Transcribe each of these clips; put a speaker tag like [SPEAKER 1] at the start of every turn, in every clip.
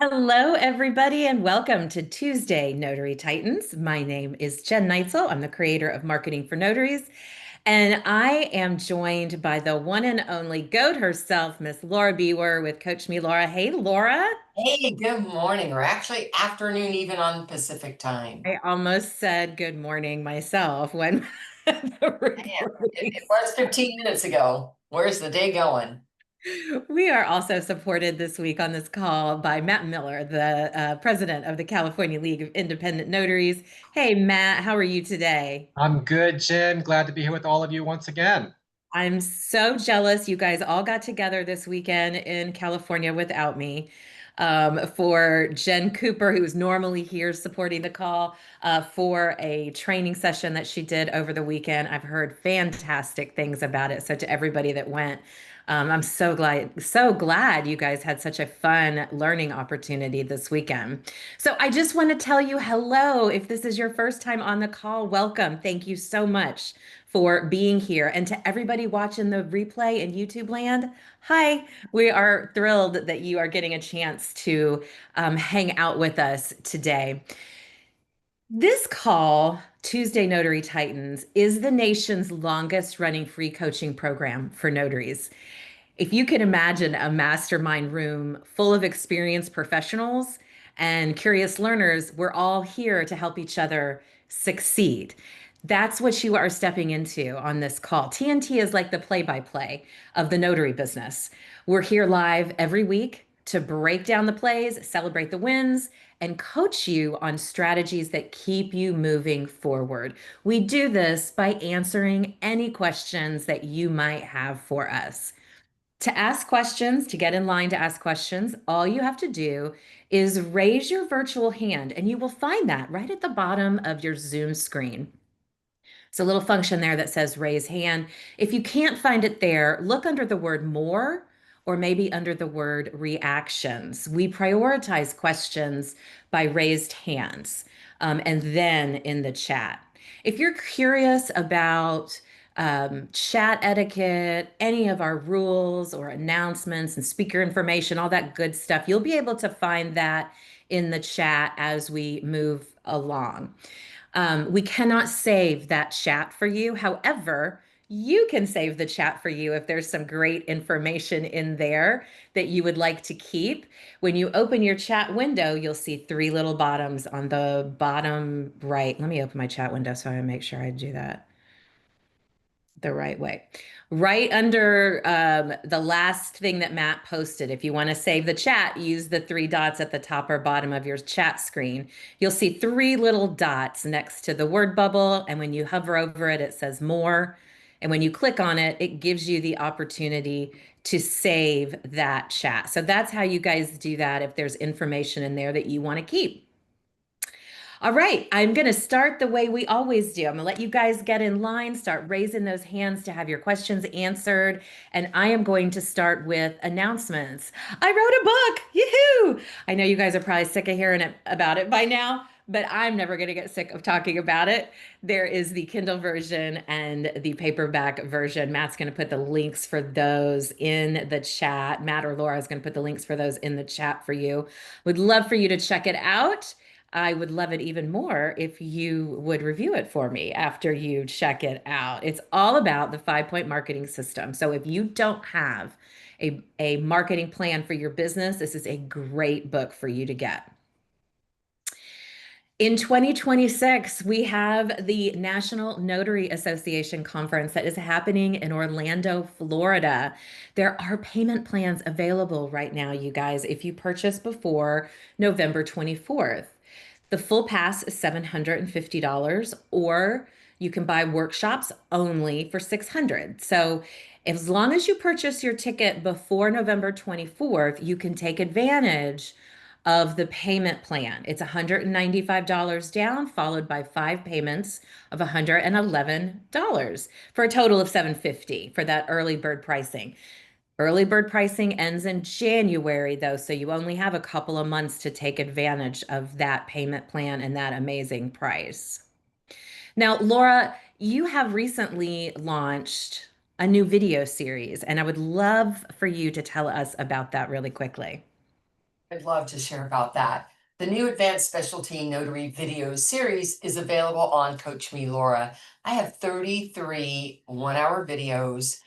[SPEAKER 1] Hello, everybody, and welcome to Tuesday Notary Titans. My name is Jen Neitzel. I'm the creator of Marketing for Notaries, and I am joined by the one and only GOAT herself, Miss Laura Bewer with Coach Me Laura. Hey, Laura.
[SPEAKER 2] Hey, good morning, or actually afternoon, even on Pacific time.
[SPEAKER 1] I almost said good morning myself when the
[SPEAKER 2] Damn, it
[SPEAKER 1] recording.
[SPEAKER 2] was 15 minutes ago. Where's the day going?
[SPEAKER 1] We are also supported this week on this call by Matt Miller, the president of the California League of Independent Notaries. Hey, Matt, how are you today?
[SPEAKER 3] I'm good, Jen. Glad to be here with all of you once again.
[SPEAKER 1] I'm so jealous. You guys all got together this weekend in California without me. For Jen Cooper, who's normally here supporting the call, for a training session that she did over the weekend. I've heard fantastic things about it. So to everybody that went, I'm so glad you guys had such a fun learning opportunity this weekend. So I just want to tell you hello. If this is your first time on the call, welcome. Thank you so much for being here. And to everybody watching the replay in YouTube land, hi. We are thrilled that you are getting a chance to hang out with us today. This call, Tuesday Notary Titans, is the nation's longest running free coaching program for notaries. If you can imagine a mastermind room full of experienced professionals and curious learners, we're all here to help each other succeed. That's what you are stepping into on this call. TNT is like the play by play of the notary business. We're here live every week to break down the plays, celebrate the wins, and coach you on strategies that keep you moving forward. We do this by answering any questions that you might have for us. To ask questions, to get in line to ask questions, all you have to do is raise your virtual hand, and you will find that right at the bottom of your Zoom screen. It's a little function there that says raise hand. If you can't find it there, look under the word more or maybe under the word reactions. We prioritize questions by raised hands and then in the chat. If you're curious about chat etiquette, any of our rules or announcements and speaker information, all that good stuff, you'll be able to find that in the chat as we move along. We cannot save that chat for you. However, you can save the chat for you if there's some great information in there that you would like to keep. When you open your chat window, you'll see three little bottoms on the bottom right. Let me open my chat window so I make sure I do that the right way. Right under the last thing that Matt posted, if you want to save the chat, use the three dots at the top or bottom of your chat screen. You'll see three little dots next to the word bubble. And when you hover over it, it says more. And when you click on it, it gives you the opportunity to save that chat. So that's how you guys do that if there's information in there that you want to keep. All right, I'm going to start the way we always do. I'm going to let you guys get in line, start raising those hands to have your questions answered. And I am going to start with announcements. I wrote a book. Yoo-hoo! I know you guys are probably sick of hearing about it by now, but I'm never going to get sick of talking about it. There is the Kindle version and the paperback version. Matt's going to put the links for those in the chat. Matt or Laura is going to put the links for those in the chat for you. Would love for you to check it out. I would love it even more if you would review it for me after you check it out. It's all about the 5 point marketing system. So if you don't have a marketing plan for your business, this is a great book for you to get. In 2026, we have the National Notary Association Conference that is happening in Orlando, Florida. There are payment plans available right now, you guys, if you purchase before November 24th. The full pass is $750, or you can buy workshops only for $600. So as long as you purchase your ticket before November 24th, you can take advantage of the payment plan. It's $195 down, followed by 5 payments of $111 for a total of $750 for that early bird pricing. Early bird pricing ends in January, though, so you only have a couple of months to take advantage of that payment plan and that amazing price. Now, Laura, you have recently launched a new video series, and I would love for you to tell us about that really quickly.
[SPEAKER 2] I'd love to share about that. The new Advanced Specialty Notary video series is available on Coach Me Laura. I have 33 one-hour videos.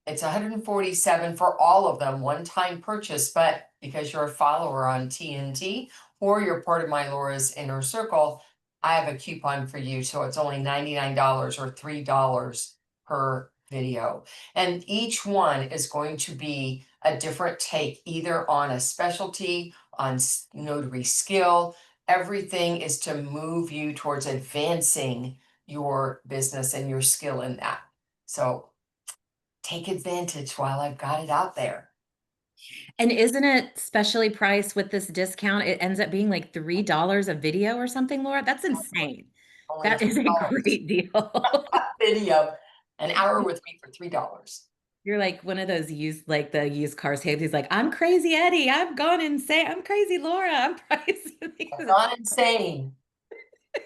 [SPEAKER 2] It's 147 for all of them, one-time purchase, but because you're a follower on TNT or you're part of my Laura's Inner Circle, I have a coupon for you. So it's only $99 or $3 per video. And each one is going to be a different take, either on a specialty, on notary skill. Everything is to move you towards advancing your business and your skill in that. So take advantage while I've got it out there.
[SPEAKER 1] And isn't it specially priced with this discount? It ends up being like $3 a video or something, Laura. That's insane.
[SPEAKER 2] Only
[SPEAKER 1] That is a
[SPEAKER 2] $3
[SPEAKER 1] great deal.
[SPEAKER 2] video, an hour with me for $3.
[SPEAKER 1] You're like one of those used, like the used cars. He's like, I'm crazy, Eddie. I've gone insane. I'm crazy, Laura. I'm crazy.
[SPEAKER 2] I've gone insane.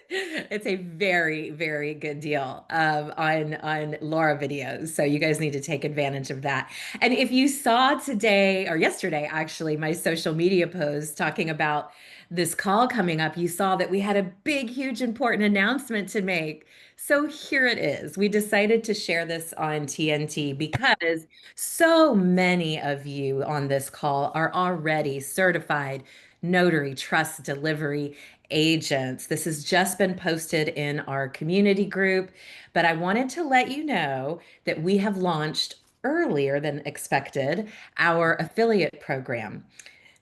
[SPEAKER 1] It's a very, very good deal on Laura videos. So you guys need to take advantage of that. And if you saw today or yesterday, actually, my social media post talking about this call coming up, you saw that we had a big, huge, important announcement to make. So here it is. We decided to share this on TNT because so many of you on this call are already certified notary trust delivery agents. This has just been posted in our community group, but I wanted to let you know that we have launched earlier than expected our affiliate program.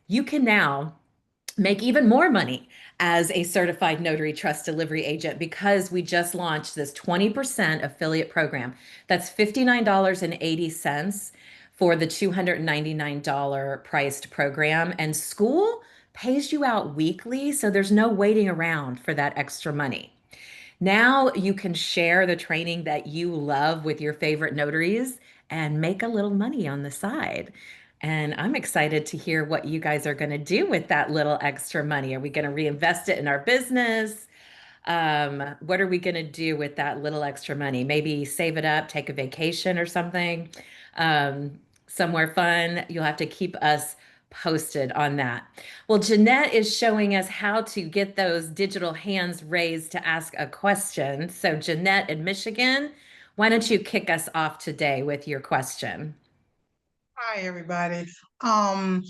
[SPEAKER 1] You can now make even more money as a certified notary trust delivery agent because we just launched this 20% affiliate program. That's $59.80 for the $299 priced program. And school pays you out weekly, so there's no waiting around for that extra money. Now you can share the training that you love with your favorite notaries and make a little money on the side. And I'm excited to hear what you guys are going to do with that little extra money. Are we going to reinvest it in our business? What are we going to do with that little extra money? Maybe save it up, take a vacation or something, um, somewhere fun. You'll have to keep us posted on that. Well, Jeanette is showing us how to get those digital hands raised to ask a question. So, Jeanette in Michigan, why don't you kick us off today with your question?
[SPEAKER 4] Hi, everybody. Um,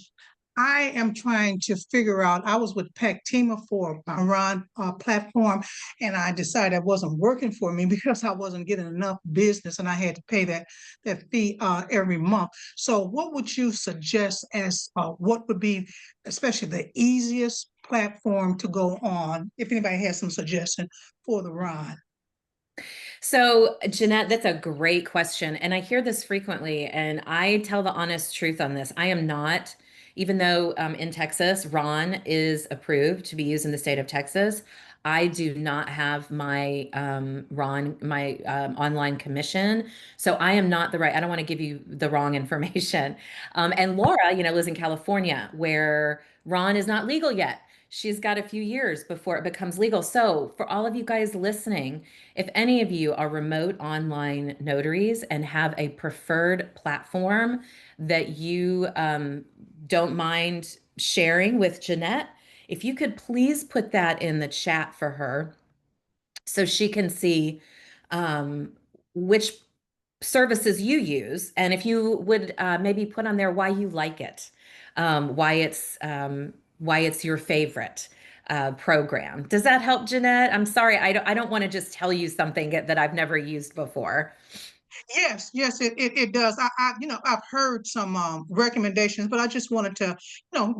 [SPEAKER 4] I am trying to figure out, I was with Pactima for a run platform, and I decided it wasn't working for me because I wasn't getting enough business and I had to pay that fee every month. So what would you suggest as what would be especially the easiest platform to go on, if anybody has some suggestion for the run?
[SPEAKER 1] So, Jeanette, that's a great question. And I hear this frequently, and I tell the honest truth on this. I am not, even though in Texas, Ron is approved to be used in the state of Texas, I do not have my Ron, my online commission. So I am not the right, I don't want to give you the wrong information. And Laura, lives in California where Ron is not legal yet. She's got a few years before it becomes legal. So, for all of you guys listening, if any of you are remote online notaries and have a preferred platform that you don't mind sharing with Jeanette, if you could please put that in the chat for her so she can see um, which services you use, and if you would maybe put on there why you like it, why it's your favorite program. Does that help, Jeanette? I'm sorry, I don't want to just tell you something that I've never used before.
[SPEAKER 4] Yes, yes, it does. I've heard some recommendations, but I just wanted to,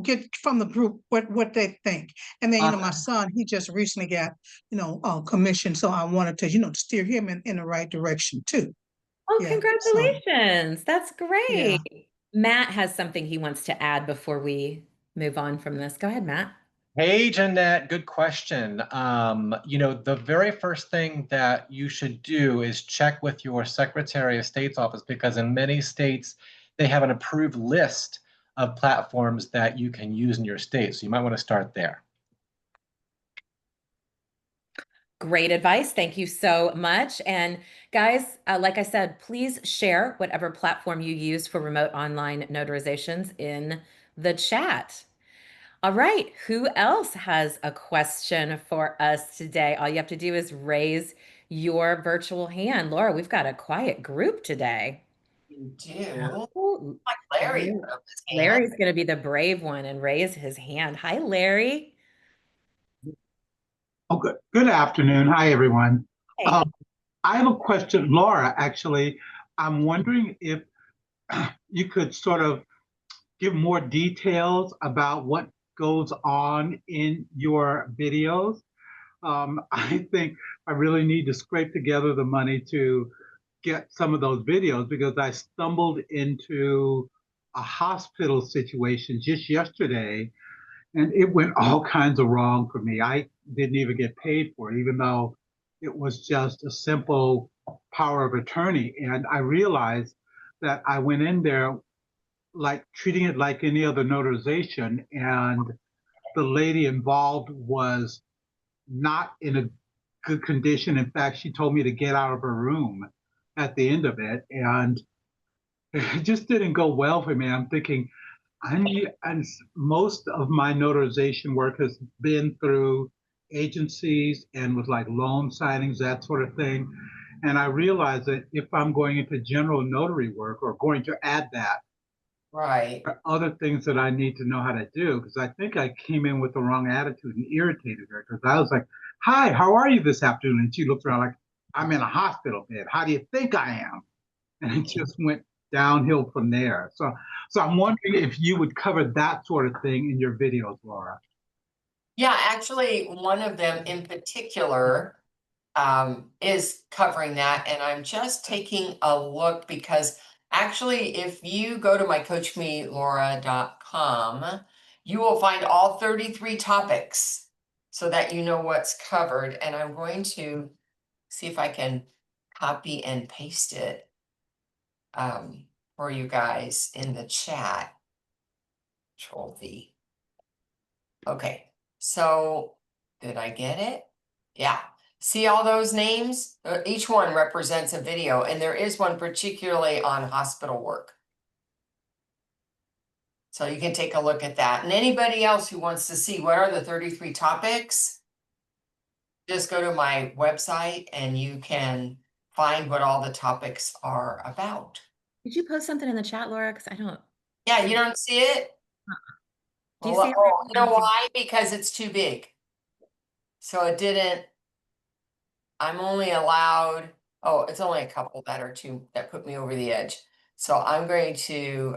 [SPEAKER 4] get from the group what they think. And then, my
[SPEAKER 1] Awesome.
[SPEAKER 4] son, he just recently got, commission, so I wanted to, steer him in the right direction too.
[SPEAKER 1] Oh,
[SPEAKER 4] Yeah. So
[SPEAKER 1] congratulations. That's
[SPEAKER 4] yeah.
[SPEAKER 1] great. Matt has something he wants to add before we move on from this. Go ahead, Matt.
[SPEAKER 3] Hey, Jeanette, good question. The very first thing that you should do is check with your Secretary of State's office because in many states, they have an approved list of platforms that you can use in your state. So you might want to start there.
[SPEAKER 1] Great advice. Thank you so much. And guys, like I said, please share whatever platform you use for remote online notarizations in the chat. All right, who else has a question for us today? All you have to do is raise your virtual hand. Laura, we've got a quiet group today.
[SPEAKER 2] You do.
[SPEAKER 1] Oh,
[SPEAKER 2] Like Larry
[SPEAKER 1] Larry-
[SPEAKER 2] put up his hand.
[SPEAKER 1] Larry's going to be the brave one and raise his hand. Hi, Larry.
[SPEAKER 5] Oh, good. Good afternoon. Hi, everyone.
[SPEAKER 1] Hey.
[SPEAKER 5] Um, I have a question, Laura, actually. I'm wondering if you could sort of give more details about what goes on in your videos. I think I really need to scrape together the money to get some of those videos because I stumbled into a hospital situation just yesterday and it went all kinds of wrong for me. I didn't even get paid for it, even though it was just a simple power of attorney. And I realized that I went in there like treating it like any other notarization, and the lady involved was not in a good condition. In fact, she told me to get out of her room at the end of it, and it just didn't go well for me. I'm thinking, and most of my notarization work has been through agencies and with like loan signings, that sort of thing. And I realize that if I'm going into general notary work or going to add that,
[SPEAKER 2] Right.
[SPEAKER 5] other things that I need to know how to do, because I think I came in with the wrong attitude and irritated her because I was like, "Hi, how are you this afternoon?" And she looked around like, "I'm in a hospital bed. How do you think I am?" And it just went downhill from there. So I'm wondering if you would cover that sort of thing in your videos, Laura.
[SPEAKER 2] Yeah, actually, one of them in particular is covering that. And I'm just taking a look because actually, if you go to my coachmelora.com, you will find all 33 topics so that you know what's covered. And I'm going to see if I can copy and paste it for you guys in the chat. Control V. Okay, so did I get it? Yeah. See all those names? Each one represents a video, and there is one particularly on hospital work. So you can take a look at that. And anybody else who wants to see what are the 33 topics, just go to my website and you can find what all the topics are about.
[SPEAKER 1] Did you post something in the chat, Laura? Because I don't
[SPEAKER 2] Yeah, you
[SPEAKER 1] see.
[SPEAKER 2] don't see it?
[SPEAKER 1] Do you
[SPEAKER 2] Well,
[SPEAKER 1] see it?
[SPEAKER 2] oh, you
[SPEAKER 1] I
[SPEAKER 2] know
[SPEAKER 1] don't see.
[SPEAKER 2] why? Because it's too big. So it didn't, I'm only allowed, oh, it's only a couple that are too, that put me over the edge. So I'm going to,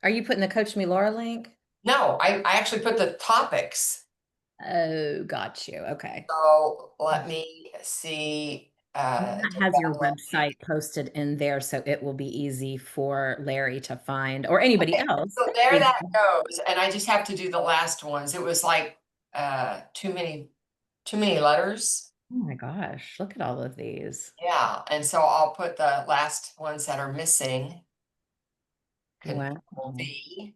[SPEAKER 1] Are you putting the Coach Me Laura link?
[SPEAKER 2] no, I actually put the topics.
[SPEAKER 1] Oh, got you. Okay.
[SPEAKER 2] So let me see.
[SPEAKER 1] That has your website posted in there, so it will be easy for Larry to find or anybody
[SPEAKER 2] Okay,
[SPEAKER 1] else.
[SPEAKER 2] so there that goes, and I just have to do the last ones. It was like too many letters.
[SPEAKER 1] Oh my gosh, look at all of these.
[SPEAKER 2] Yeah, and so I'll put the last ones that are missing.
[SPEAKER 1] Wow.
[SPEAKER 2] Control V.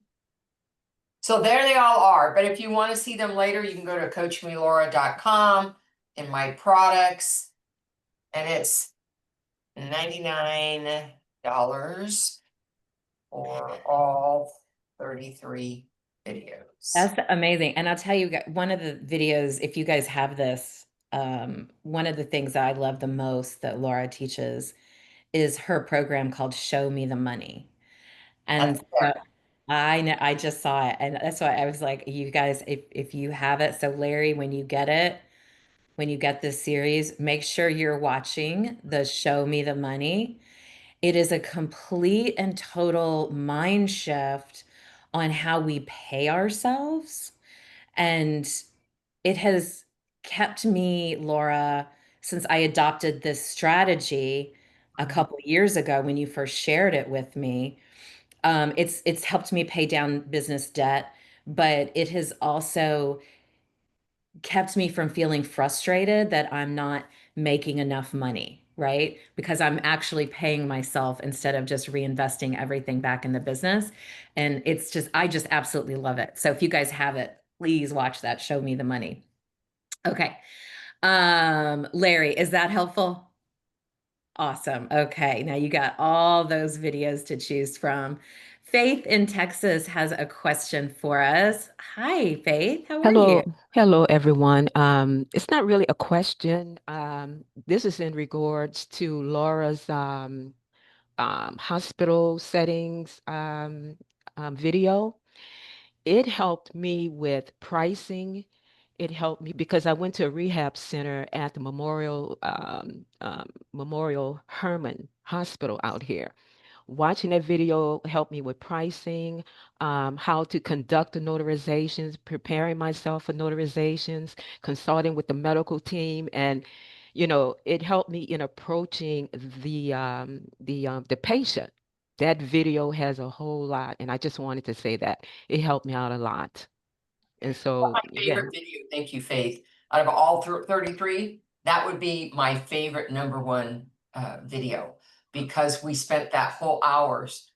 [SPEAKER 2] So there they all are. But if you want to see them later, you can go to coachmelora.com in my products, and it's $99 for all 33 videos.
[SPEAKER 1] That's amazing. And I'll tell you, one of the videos, if you guys have this, one of the things that I love the most that Laura teaches is her program called Show Me the Money.
[SPEAKER 2] That's
[SPEAKER 1] And so
[SPEAKER 2] there.
[SPEAKER 1] I know I just saw it, and that's why I was like, you guys, if you have it, so Larry, when you get it, when you get this series, make sure you're watching the Show Me the Money. It is a complete and total mind shift on how we pay ourselves. And it has kept me, Laura, since I adopted this strategy a couple years ago when you first shared it with me. It's helped me pay down business debt, but it has also kept me from feeling frustrated that I'm not making enough money, right? Because I'm actually paying myself instead of just reinvesting everything back in the business. And it's just, I just absolutely love it. So if you guys have it, please watch that. Show me the money. Okay. Larry, is that helpful? Awesome. Okay. Now you got all those videos to choose from. Faith in Texas has a question for us. Hi, Faith. How are you?
[SPEAKER 6] Hello everyone. It's not really a question. This is in regards to Laura's hospital settings video. It helped me with pricing. It helped me because I went to a rehab center at the Memorial Hermann Hospital out here. Watching that video helped me with pricing, how to conduct the notarizations, preparing myself for notarizations, consulting with the medical team, and it helped me in approaching the patient. That video has a whole lot, and I just wanted to say that it helped me out a lot. And so,
[SPEAKER 2] My
[SPEAKER 6] yeah.
[SPEAKER 2] favorite video, thank you, Faith. Out of all 33, that would be my favorite #1 video, because we spent that whole hours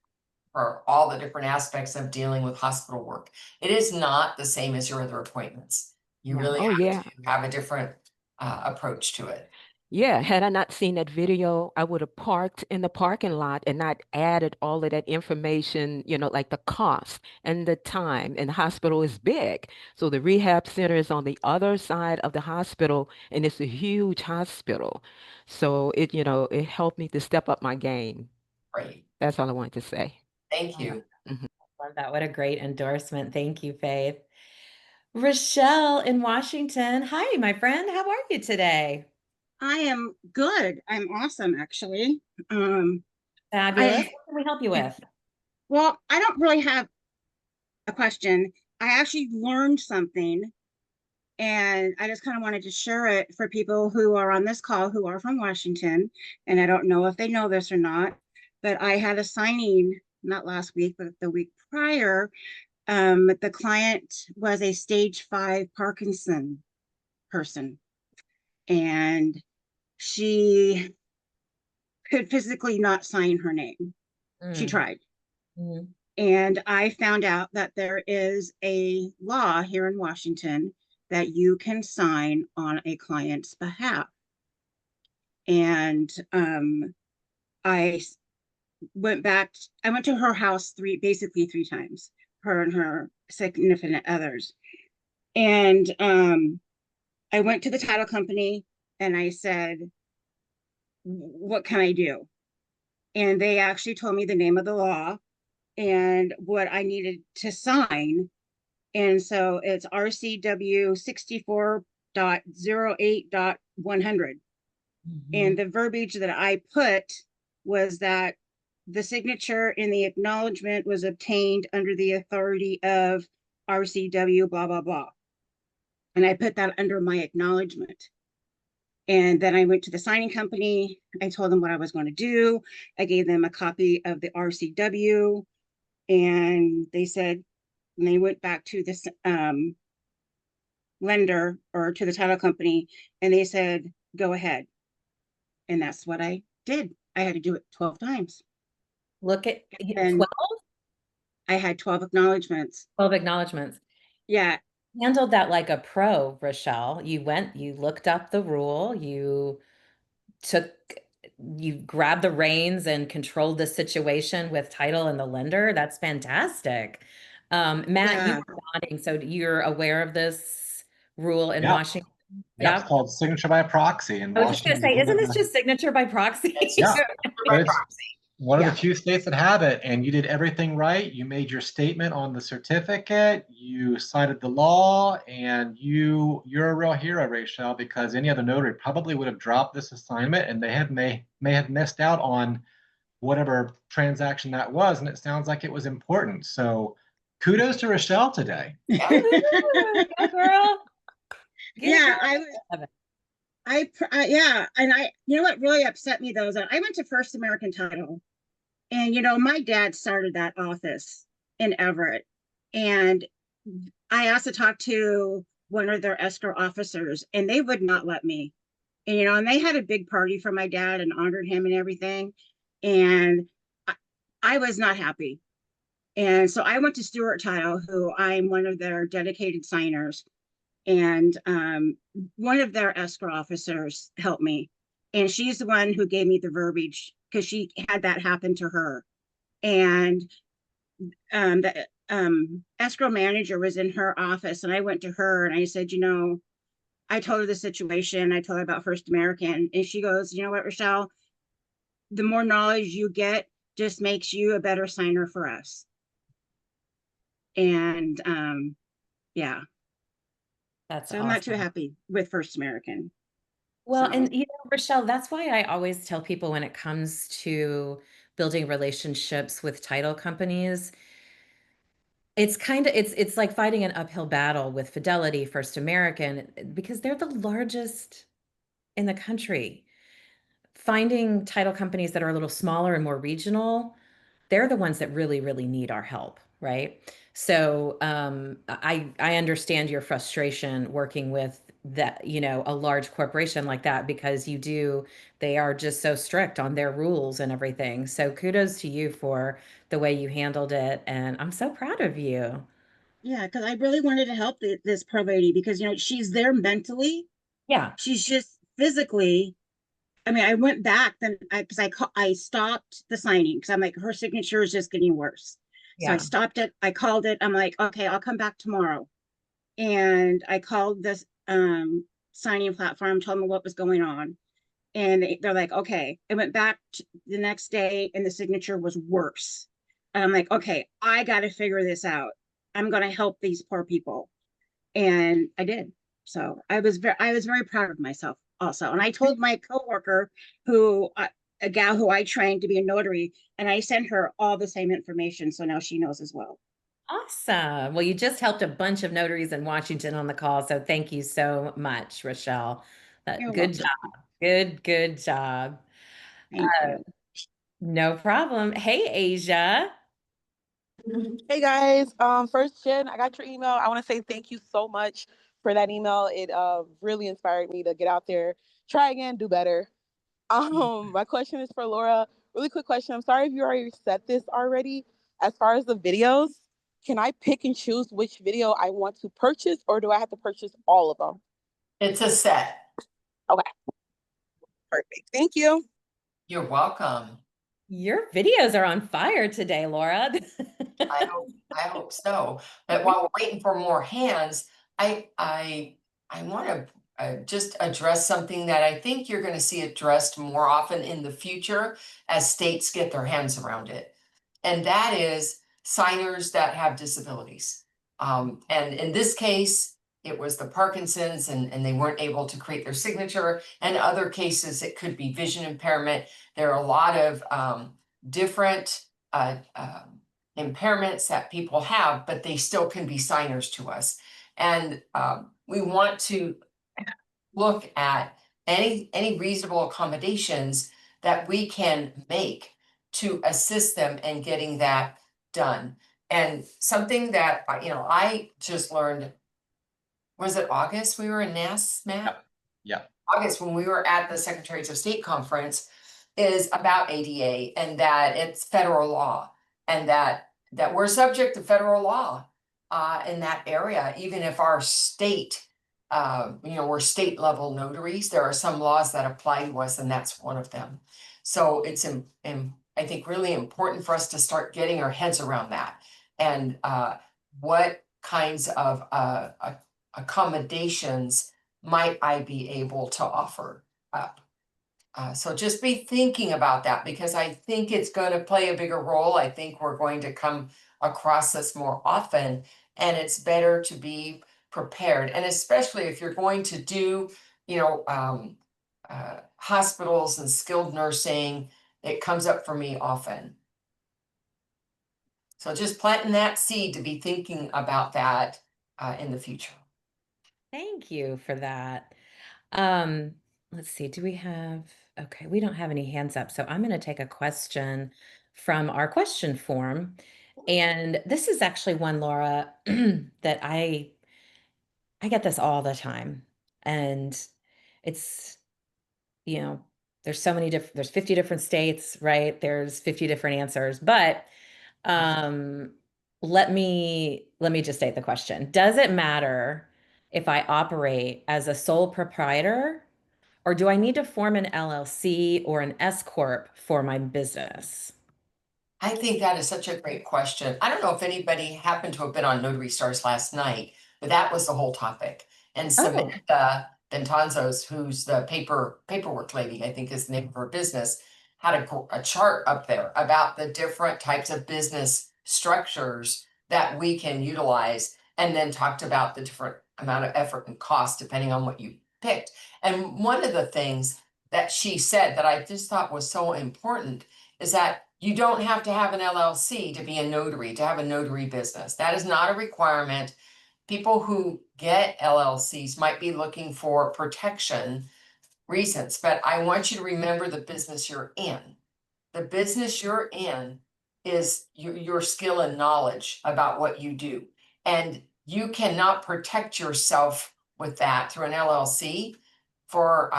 [SPEAKER 2] for all the different aspects of dealing with hospital work. It is not the same as your other appointments. You really
[SPEAKER 6] Oh,
[SPEAKER 2] have
[SPEAKER 6] yeah.
[SPEAKER 2] to have a different approach to it.
[SPEAKER 6] Yeah, had I not seen that video, I would have parked in the parking lot and not added all of that information, like the cost and the time. And the hospital is big. So the rehab center is on the other side of the hospital, and it's a huge hospital. So it helped me to step up my game.
[SPEAKER 2] Great.
[SPEAKER 6] That's all I wanted to say.
[SPEAKER 2] Thank you.
[SPEAKER 1] Love that. What a great endorsement. Thank you, Faith. Rochelle in Washington. Hi, my friend. How are you today?
[SPEAKER 7] I am good. I'm awesome, actually.
[SPEAKER 1] Fabulous.
[SPEAKER 7] I
[SPEAKER 1] What can we help you with?
[SPEAKER 7] well, I don't really have a question. I actually learned something, and I just kind of wanted to share it for people who are on this call who are from Washington. And I don't know if they know this or not, but I had a signing not last week, but the week prior. The client was a stage 5 Parkinson person, and she could physically not sign her name. She
[SPEAKER 1] Mm,
[SPEAKER 7] tried.
[SPEAKER 1] mm,
[SPEAKER 7] And I found out that there is a law here in Washington that you can sign on a client's behalf. And I went back, I went to her house basically three times, her and her significant others. And I went to the title company and I said, what can I do? And they actually told me the name of the law and what I needed to sign. And so it's RCW 64.08.100. And
[SPEAKER 1] mhm.
[SPEAKER 7] the verbiage that I put was that the signature in the acknowledgement was obtained under the authority of RCW, blah, blah, blah. And I put that under my acknowledgement. And then I went to the signing company. I told them what I was going to do. I gave them a copy of the RCW. And they said, and they went back to this lender or to the title company, and they said, go ahead. And that's what I did. I had to do it 12 times.
[SPEAKER 1] Look at
[SPEAKER 7] And
[SPEAKER 1] 12,
[SPEAKER 7] I had 12 acknowledgements.
[SPEAKER 1] 12 acknowledgments.
[SPEAKER 7] Yeah,
[SPEAKER 1] Handled that like a pro, Rochelle. You looked up the rule, took, you grabbed the reins and controlled the situation with title and the lender. That's fantastic. Matt, you
[SPEAKER 7] yeah,
[SPEAKER 1] were nodding, so you're aware of this rule in
[SPEAKER 3] Yeah,
[SPEAKER 1] Washington?
[SPEAKER 3] yeah, it's
[SPEAKER 1] Yep.
[SPEAKER 3] called signature by proxy in
[SPEAKER 1] I was just gonna
[SPEAKER 3] Washington.
[SPEAKER 1] say, isn't this just signature by proxy?
[SPEAKER 2] That's
[SPEAKER 3] Yeah,
[SPEAKER 2] just by
[SPEAKER 3] but it's
[SPEAKER 2] proxy.
[SPEAKER 3] one of
[SPEAKER 1] Yeah.
[SPEAKER 3] the few states that have it, and you did everything right. You made your statement on the certificate, you cited the law, and you're a real hero, Rachel, because any other notary probably would have dropped this assignment, and may have missed out on whatever transaction that was. And it sounds like it was important. So kudos to Rochelle today.
[SPEAKER 2] Yeah.
[SPEAKER 1] Woo-hoo! Go girl. Get it,
[SPEAKER 7] yeah.
[SPEAKER 1] girl. Love it.
[SPEAKER 7] Yeah, and you know what really upset me though is that I went to First American Title, and my dad started that office in Everett, and I asked to talk to one of their escrow officers, and they would not let me. And and they had a big party for my dad and honored him and everything, and I was not happy. And so I went to Stewart Title, who I'm one of their dedicated signers, and one of their escrow officers helped me. And she's the one who gave me the verbiage because she had that happen to her. And the escrow manager was in her office, and I went to her and I said, I told her the situation. I told her about First American, and she goes, you know what, Rochelle, the more knowledge you get just makes you a better signer for us. And yeah,
[SPEAKER 1] That's
[SPEAKER 7] so I'm not too
[SPEAKER 1] awesome.
[SPEAKER 7] happy with First American.
[SPEAKER 1] Well,
[SPEAKER 7] So
[SPEAKER 1] and Rochelle, that's why I always tell people when it comes to building relationships with title companies, it's like fighting an uphill battle with Fidelity, First American, because they're the largest in the country. Finding title companies that are a little smaller and more regional, they're the ones that really, really need our help, right? So I understand your frustration working with that, a large corporation like that because they are just so strict on their rules and everything. So kudos to you for the way you handled it, and I'm so proud of you.
[SPEAKER 7] yeah, because I really wanted to help this poor lady because she's there mentally.
[SPEAKER 1] Yeah,
[SPEAKER 7] She's just physically. I mean, I went back then because I stopped the signing because I'm like, her signature is just getting worse. So I
[SPEAKER 1] yeah.
[SPEAKER 7] stopped it. I called it. I'm like, okay, I'll come back tomorrow. And I called this signing platform, told them what was going on. And they're like, okay. I went back the next day and the signature was worse. And I'm like, okay, I got to figure this out. I'm going to help these poor people. And I did. So I was very proud of myself also. And I told my coworker a gal who I trained to be a notary, and I sent her all the same information. So now she knows as well.
[SPEAKER 1] Awesome. Well, you just helped a bunch of notaries in Washington on the call, so thank you so much, Rochelle.
[SPEAKER 7] You're
[SPEAKER 1] Good
[SPEAKER 7] welcome.
[SPEAKER 1] job. Good job.
[SPEAKER 7] Thank you.
[SPEAKER 1] No problem. Hey, Asia.
[SPEAKER 8] Hey guys, first Jen, I got your email. I want to say thank you so much for that email. It really inspired me to get out there, try again, do better. My question is for Laura. Really quick question. I'm sorry if you already said this already. As far as the videos, can I pick and choose which video I want to purchase, or do I have to purchase all of them?
[SPEAKER 2] It's a set.
[SPEAKER 8] Okay, perfect. Thank you.
[SPEAKER 2] You're welcome.
[SPEAKER 1] Your videos are on fire today, Laura.
[SPEAKER 2] I hope so. But while we're waiting for more hands, I want to just address something that I think you're going to see addressed more often in the future as states get their hands around it. And that is signers that have disabilities. And in this case, it was the Parkinson's and they weren't able to create their signature. And other cases, it could be vision impairment. There are a lot of different impairments that people have, but they still can be signers to us. And we want to look at any reasonable accommodations that we can make to assist them in getting that done. And something that I just learned, was it August we were in NAS, Matt?
[SPEAKER 3] Yeah.
[SPEAKER 2] August, when we were at the Secretaries of State conference, is about ADA and that it's federal law and that we're subject to federal law in that area, even if our state, we're state level notaries. There are some laws that apply to us, and that's one of them. So it's I think really important for us to start getting our heads around that and what kinds of accommodations might I be able to offer up? So just be thinking about that because I think it's going to play a bigger role. I think we're going to come across this more often, and it's better to be prepared. And especially if you're going to do, hospitals and skilled nursing, it comes up for me often. So just planting that seed to be thinking about that in the future.
[SPEAKER 1] Thank you for that. Let's see, okay, we don't have any hands up, so I'm going to take a question from our question form. And this is actually one, Laura, that I get this all the time. And it's, you know, there's 50 different states, right? There's 50 different answers, but um, let me just state the question. Does it matter if I operate as a sole proprietor or do I need to form an LLC or an S corp for my business?
[SPEAKER 2] I think that is such a great question. I don't know if anybody happened to have been on Notary Stars last night, but that was the whole topic. And
[SPEAKER 1] Oh,
[SPEAKER 2] Samantha Bentanzos, who's the paperwork lady, I think is the name of her business, had a chart up there about the different types of business structures that we can utilize, and then talked about the different amount of effort and cost depending on what you picked. And one of the things that she said that I just thought was so important is that you don't have to have an LLC to be a notary, to have a notary business. That is not a requirement. People who get LLCs might be looking for protection reasons, but I want you to remember the business you're in. The business you're in is your skill and knowledge about what you do. And you cannot protect yourself with that through an LLC for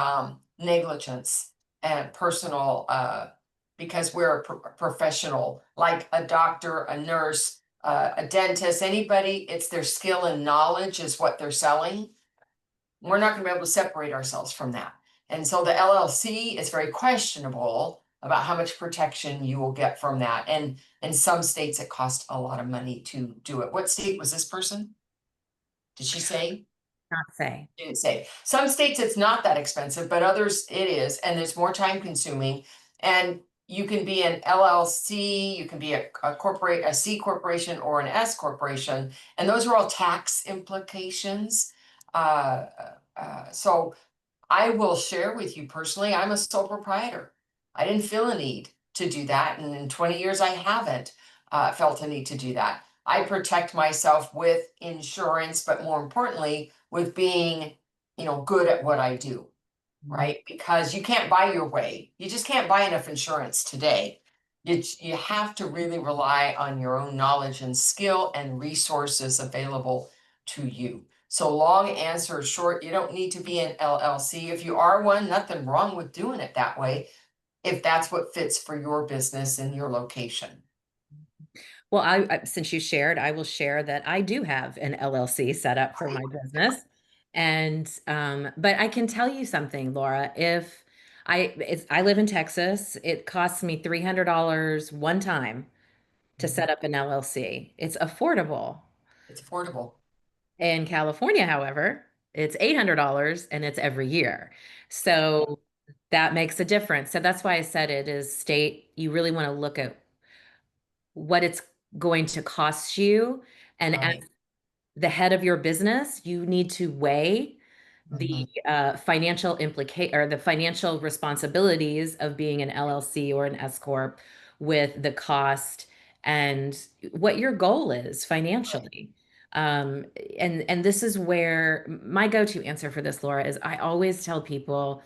[SPEAKER 2] negligence and personal because we're a professional, like a doctor, a nurse, a dentist, anybody, it's their skill and knowledge is what they're selling. We're not gonna be able to separate ourselves from that. And so the LLC is very questionable about how much protection you will get from that. And in some states, it costs a lot of money to do it. What state was this person? Did she say?
[SPEAKER 1] not say.
[SPEAKER 2] Didn't say. Some states it's not that expensive, but others it is, and it's more time consuming. And you can be an LLC, you can be a C corporation or an S corporation, and those are all tax implications. So I will share with you personally, I'm a sole proprietor. I didn't feel a need to do that, and in 20 years I haven't felt a need to do that. I protect myself with insurance, but more importantly, with being, good at what I do, right? Because you can't buy your way. You just can't buy enough insurance today. You have to really rely on your own knowledge and skill and resources available to you. So long answer short, you don't need to be an LLC. If you are one, nothing wrong with doing it that way, if that's what fits for your business and your location.
[SPEAKER 1] Well, since you shared, I will share that I do have an LLC set up for my business. And but I can tell you something, Laura, if I live in Texas, it costs me $300 one time to set up an LLC. It's affordable.
[SPEAKER 2] It's affordable.
[SPEAKER 1] In California, however, it's $800 and it's every year. So that makes a difference. So that's why I said it is state, you really want to look at what it's going to cost you. And as
[SPEAKER 2] Right.
[SPEAKER 1] the head of your business, you need to weigh the
[SPEAKER 2] Mhm.
[SPEAKER 1] financial or the financial responsibilities of being an LLC or an S corp with the cost and what your goal is financially. Um, and this is where my go-to answer for this, Laura, is I always tell people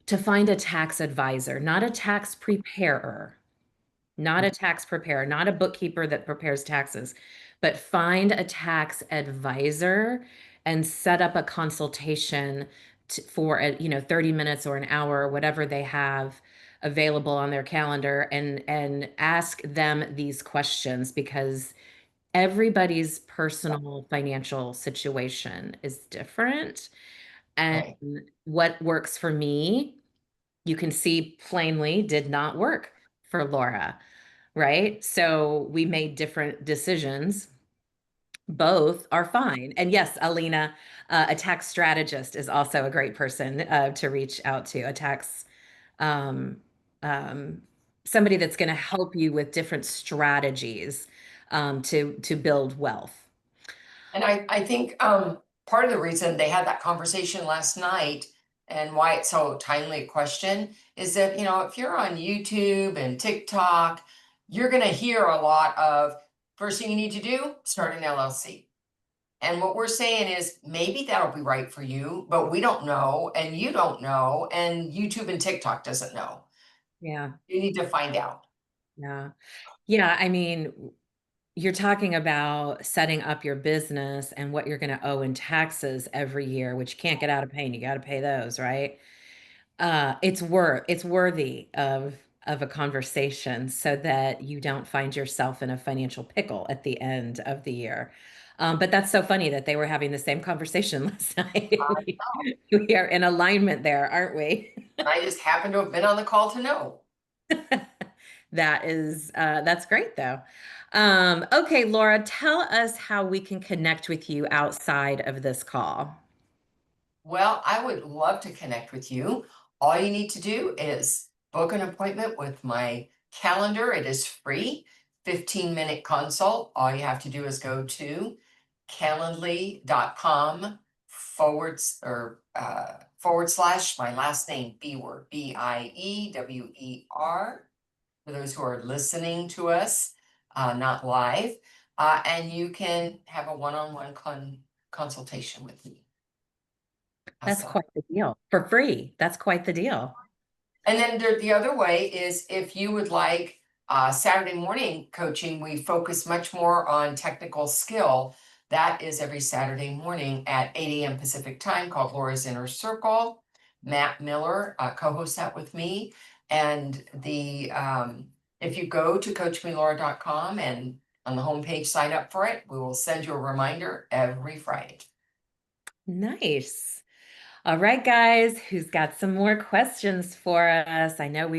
[SPEAKER 1] to find a tax advisor, not a tax preparer, not a tax preparer, not a bookkeeper that prepares taxes, but find a tax advisor and set up a consultation for 30 minutes or an hour, whatever they have available on their calendar, and ask them these questions because everybody's personal financial situation is different. And
[SPEAKER 2] Right.
[SPEAKER 1] what works for me, you can see plainly did not work for Laura, right? So we made different decisions. Both are fine. And yes, Alina, a tax strategist is also a great person to reach out to, a tax um, um, somebody that's going to help you with different strategies to build wealth.
[SPEAKER 2] And I think part of the reason they had that conversation last night and why it's so timely a question is that, if you're on YouTube and TikTok, you're going to hear a lot of first thing you need to do, start an LLC. And what we're saying is maybe that'll be right for you, but we don't know, and you don't know, and YouTube and TikTok doesn't know.
[SPEAKER 1] Yeah,
[SPEAKER 2] You need to find out.
[SPEAKER 1] yeah, yeah. I mean, you're talking about setting up your business and what you're going to owe in taxes every year, which you can't get out of paying. You got to pay those, right? It's worthy of a conversation so that you don't find yourself in a financial pickle at the end of the year. But that's so funny that they were having the same conversation last night. We are in alignment there, aren't we?
[SPEAKER 2] I just happen to have been on the call to know.
[SPEAKER 1] That's great though. Okay, Laura, tell us how we can connect with you outside of this call.
[SPEAKER 2] Well, I would love to connect with you. All you need to do is book an appointment with my calendar. It is free, 15-minute consult. All you have to do is go to calendly.com forward slash my last name, B-word, BIEWER, for those who are listening to us, not live. And you can have a one-on-one consultation with me.
[SPEAKER 1] That's quite the deal. For free. That's quite the deal.
[SPEAKER 2] And then the other way is if you would like Saturday morning coaching, we focus much more on technical skill. That is every Saturday morning at 8 a.m. Pacific time, called Laura's Inner Circle. Matt Miller co-hosts that with me. And if you go to coachmelaura.com and on the homepage sign up for it, we will send you a reminder every Friday.
[SPEAKER 1] Nice. All right, guys, who's got some more questions for us? I know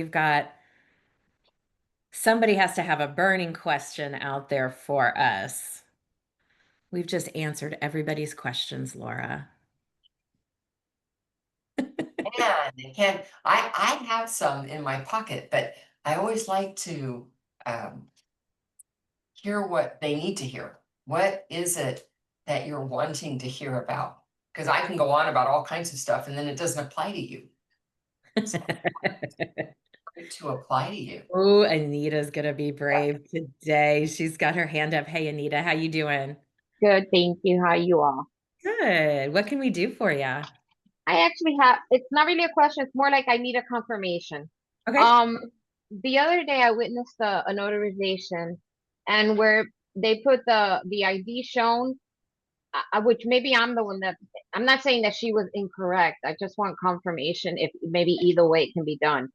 [SPEAKER 1] somebody has to have a burning question out there for us. We've just answered everybody's questions, Laura.
[SPEAKER 2] I have some in my pocket, but I always like to hear what they need to hear. What is it that you're wanting to hear about? Because I can go on about all kinds of stuff and then it doesn't apply to you. So to apply to you.
[SPEAKER 1] Oh, Anita's gonna be brave today. She's got her hand up. Hey, Anita, how you doing?
[SPEAKER 9] Good, thank you. How are you all?
[SPEAKER 1] Good. What can we do for you?
[SPEAKER 9] I actually have, it's not really a question, it's more like I need a confirmation.
[SPEAKER 1] Okay.
[SPEAKER 9] The other day I witnessed a notarization and where they put the ID shown, which maybe I'm the one that, I'm not saying that she was incorrect. I just want confirmation if maybe either way it can be done.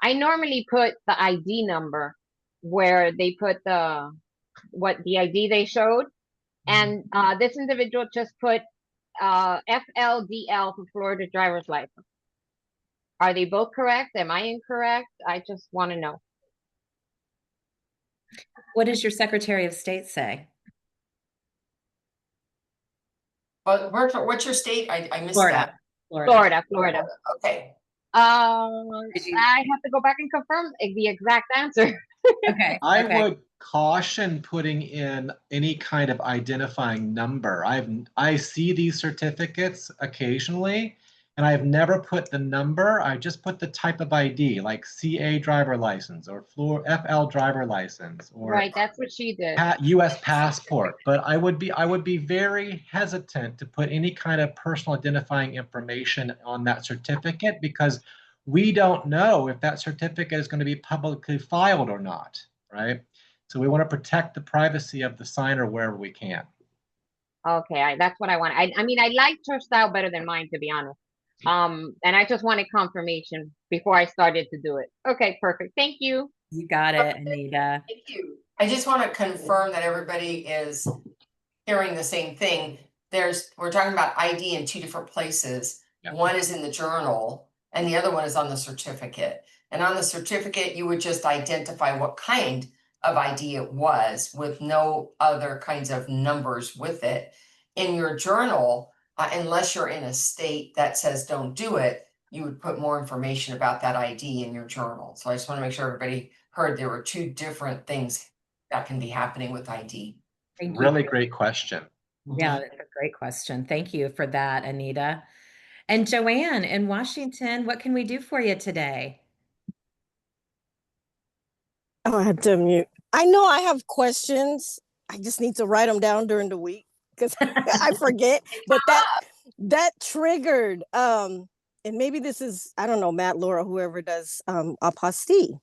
[SPEAKER 9] I normally put the ID number where they put the ID they showed. And this individual just put FLDL for Florida driver's license. Are they both correct? Am I incorrect? I just want to know.
[SPEAKER 1] What does your Secretary of State say?
[SPEAKER 2] But what's your state? I missed
[SPEAKER 1] Florida.
[SPEAKER 2] that.
[SPEAKER 9] Florida.
[SPEAKER 2] Okay.
[SPEAKER 9] I have to go back and confirm the exact answer.
[SPEAKER 1] Okay.
[SPEAKER 3] I would caution putting in any kind of identifying number. I see these certificates occasionally, and I've never put the number. I just put the type of ID, like CA driver license or FL driver license, or
[SPEAKER 9] right. That's what she did.
[SPEAKER 3] U.S. passport. But I would be very hesitant to put any kind of personal identifying information on that certificate, because we don't know if that certificate is going to be publicly filed or not, right? So we want to protect the privacy of the signer wherever we can.
[SPEAKER 9] Okay, that's what I want. I mean, I liked her style better than mine, to be honest. And I just wanted confirmation before I started to do it. Okay, perfect. Thank you.
[SPEAKER 1] You got it, Anita.
[SPEAKER 2] Thank you. I just want to confirm that everybody is hearing the same thing. We're talking about ID in two different places. Yep. One is in the journal and the other one is on the certificate. And on the certificate, you would just identify what kind of ID it was with no other kinds of numbers with it. In your journal, unless you're in a state that says don't do it, you would put more information about that ID in your journal. So I just want to make sure everybody heard there were two different things that can be happening with ID.
[SPEAKER 3] Really great question.
[SPEAKER 1] Yeah, that's a great question. Thank you for that, Anita. And Joanne in Washington, what can we do for you today?
[SPEAKER 10] Oh, I had to mute. I know I have questions. I just need to write them down during the week because I forget. But that triggered. And maybe this is, I don't know, Matt, Laura, whoever does apostille.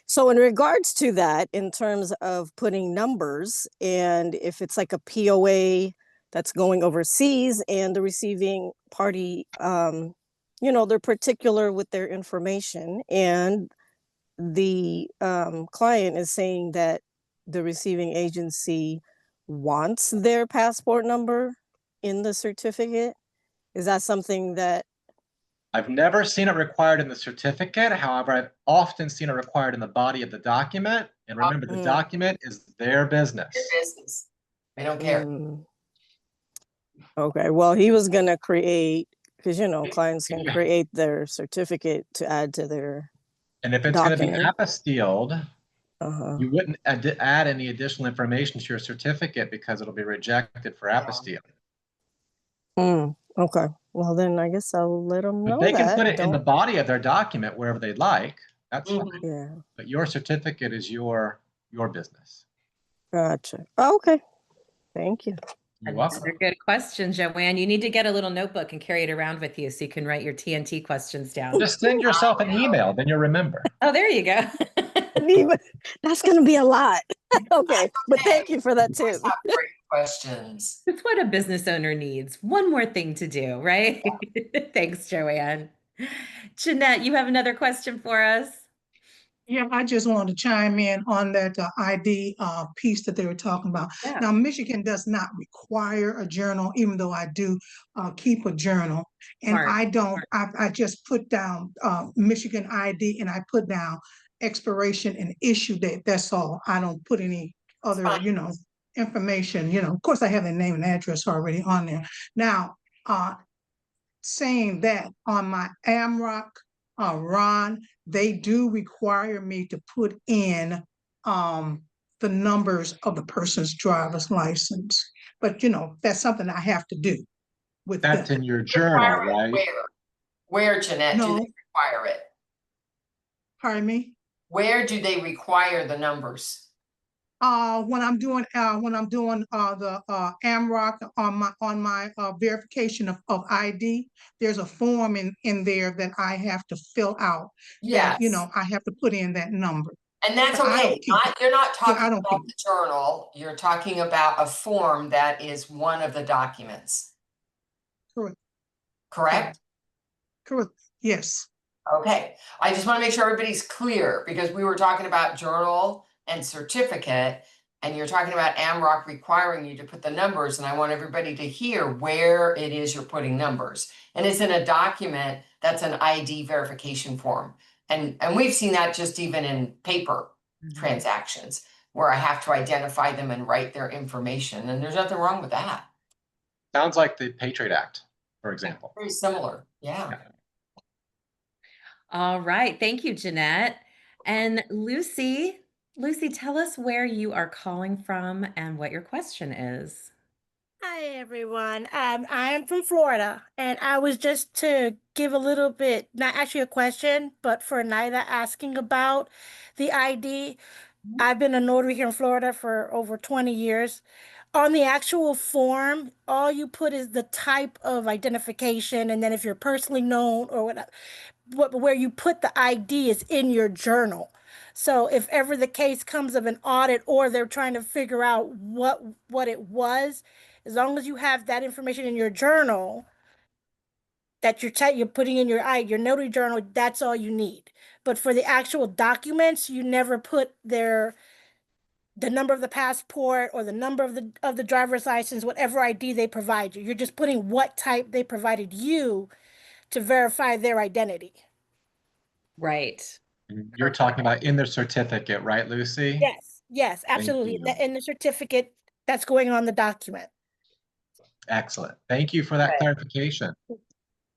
[SPEAKER 10] So in regards to that, in terms of putting numbers, and if it's like a POA that's going overseas and the receiving party, they're particular with their information, and the client is saying that the receiving agency wants their passport number in the certificate? Is that something that
[SPEAKER 3] I've never seen it required in the certificate. However, I've often seen it required in the body of the document. And remember, the document is their business.
[SPEAKER 2] Their business. They don't care.
[SPEAKER 10] Okay, well, he was gonna create, because clients can create their certificate to add to their
[SPEAKER 3] And if it's going to be
[SPEAKER 10] document.
[SPEAKER 3] apostilled, you wouldn't add any additional information to your certificate because it'll be rejected for apostille.
[SPEAKER 10] Okay, well then I guess I'll let them
[SPEAKER 3] But
[SPEAKER 10] know
[SPEAKER 3] they can
[SPEAKER 10] that.
[SPEAKER 3] put it in the body of their document wherever they'd like. That's fine.
[SPEAKER 10] Yeah,
[SPEAKER 3] But your certificate is your business.
[SPEAKER 10] gotcha. Okay, thank you.
[SPEAKER 3] You're welcome.
[SPEAKER 1] Another good question, Joanne. You need to get a little notebook and carry it around with you so you can write your TNT questions down.
[SPEAKER 3] Just send yourself an email, then you'll remember.
[SPEAKER 1] Oh, there you go.
[SPEAKER 10] That's gonna be a lot. Okay, but thank you for that too.
[SPEAKER 2] Always have great questions.
[SPEAKER 1] That's what a business owner needs. One more thing to do, right? Thanks, Joanne. Jeanette, you have another question for us?
[SPEAKER 4] Yeah, I just wanted to chime in on that ID piece that they were talking about.
[SPEAKER 1] Yeah.
[SPEAKER 4] Now, Michigan does not require a journal, even though I do keep a journal. And
[SPEAKER 1] Smart.
[SPEAKER 4] I don't, I just put down Michigan ID and I put down expiration and issue date. That's all. I don't put any other, information. Of course, I have the name and address already on there. Now, saying that on my AMROC, Ron, they do require me to put in the numbers of the person's driver's license. But that's something I have to do with
[SPEAKER 3] That's
[SPEAKER 4] them.
[SPEAKER 3] in your journal, right?
[SPEAKER 2] Where, Jeanette, do
[SPEAKER 4] No.
[SPEAKER 2] they require it?
[SPEAKER 4] Pardon me?
[SPEAKER 2] Where do they require the numbers?
[SPEAKER 4] When I'm doing the AMROC on my verification of ID, there's a form in there that I have to fill out.
[SPEAKER 2] Yes.
[SPEAKER 4] That, I have to put in that number.
[SPEAKER 2] And that's
[SPEAKER 4] But I
[SPEAKER 2] okay.
[SPEAKER 4] don't keep
[SPEAKER 2] You're not talking
[SPEAKER 4] I don't
[SPEAKER 2] about
[SPEAKER 4] keep
[SPEAKER 2] the journal. You're talking about a form that is one of the documents.
[SPEAKER 4] Correct.
[SPEAKER 2] Correct?
[SPEAKER 4] Correct. Yes.
[SPEAKER 2] Okay. I just want to make sure everybody's clear because we were talking about journal and certificate, and you're talking about AMROC requiring you to put the numbers, and I want everybody to hear where it is you're putting numbers. And it's in a document that's an ID verification form. And we've seen that just even in paper transactions where I have to identify them and write their information. And there's nothing wrong with that.
[SPEAKER 3] Sounds like the Patriot Act, for example.
[SPEAKER 2] Very similar. Yeah.
[SPEAKER 1] All right. Thank you, Jeanette. And Lucy, tell us where you are calling from and what your question is.
[SPEAKER 11] Hi, everyone. I am from Florida, and I was just to give a little bit, not actually a question, but for Nida asking about the ID. I've been a notary here in Florida for over 20 years. On the actual form, all you put is the type of identification, and then if you're personally known or where you put the ID is in your journal. So if ever the case comes of an audit or they're trying to figure out what it was, as long as you have that information in your journal that you're putting in your notary journal, that's all you need. But for the actual documents, you never put the number of the passport or the number of the driver's license, whatever ID they provide you. You're just putting what type they provided you to verify their identity.
[SPEAKER 1] Right.
[SPEAKER 3] You're talking about in the certificate, right, Lucy?
[SPEAKER 11] Yes, absolutely.
[SPEAKER 3] you.
[SPEAKER 11] In the certificate that's going on the document.
[SPEAKER 3] Excellent. Thank you for that clarification.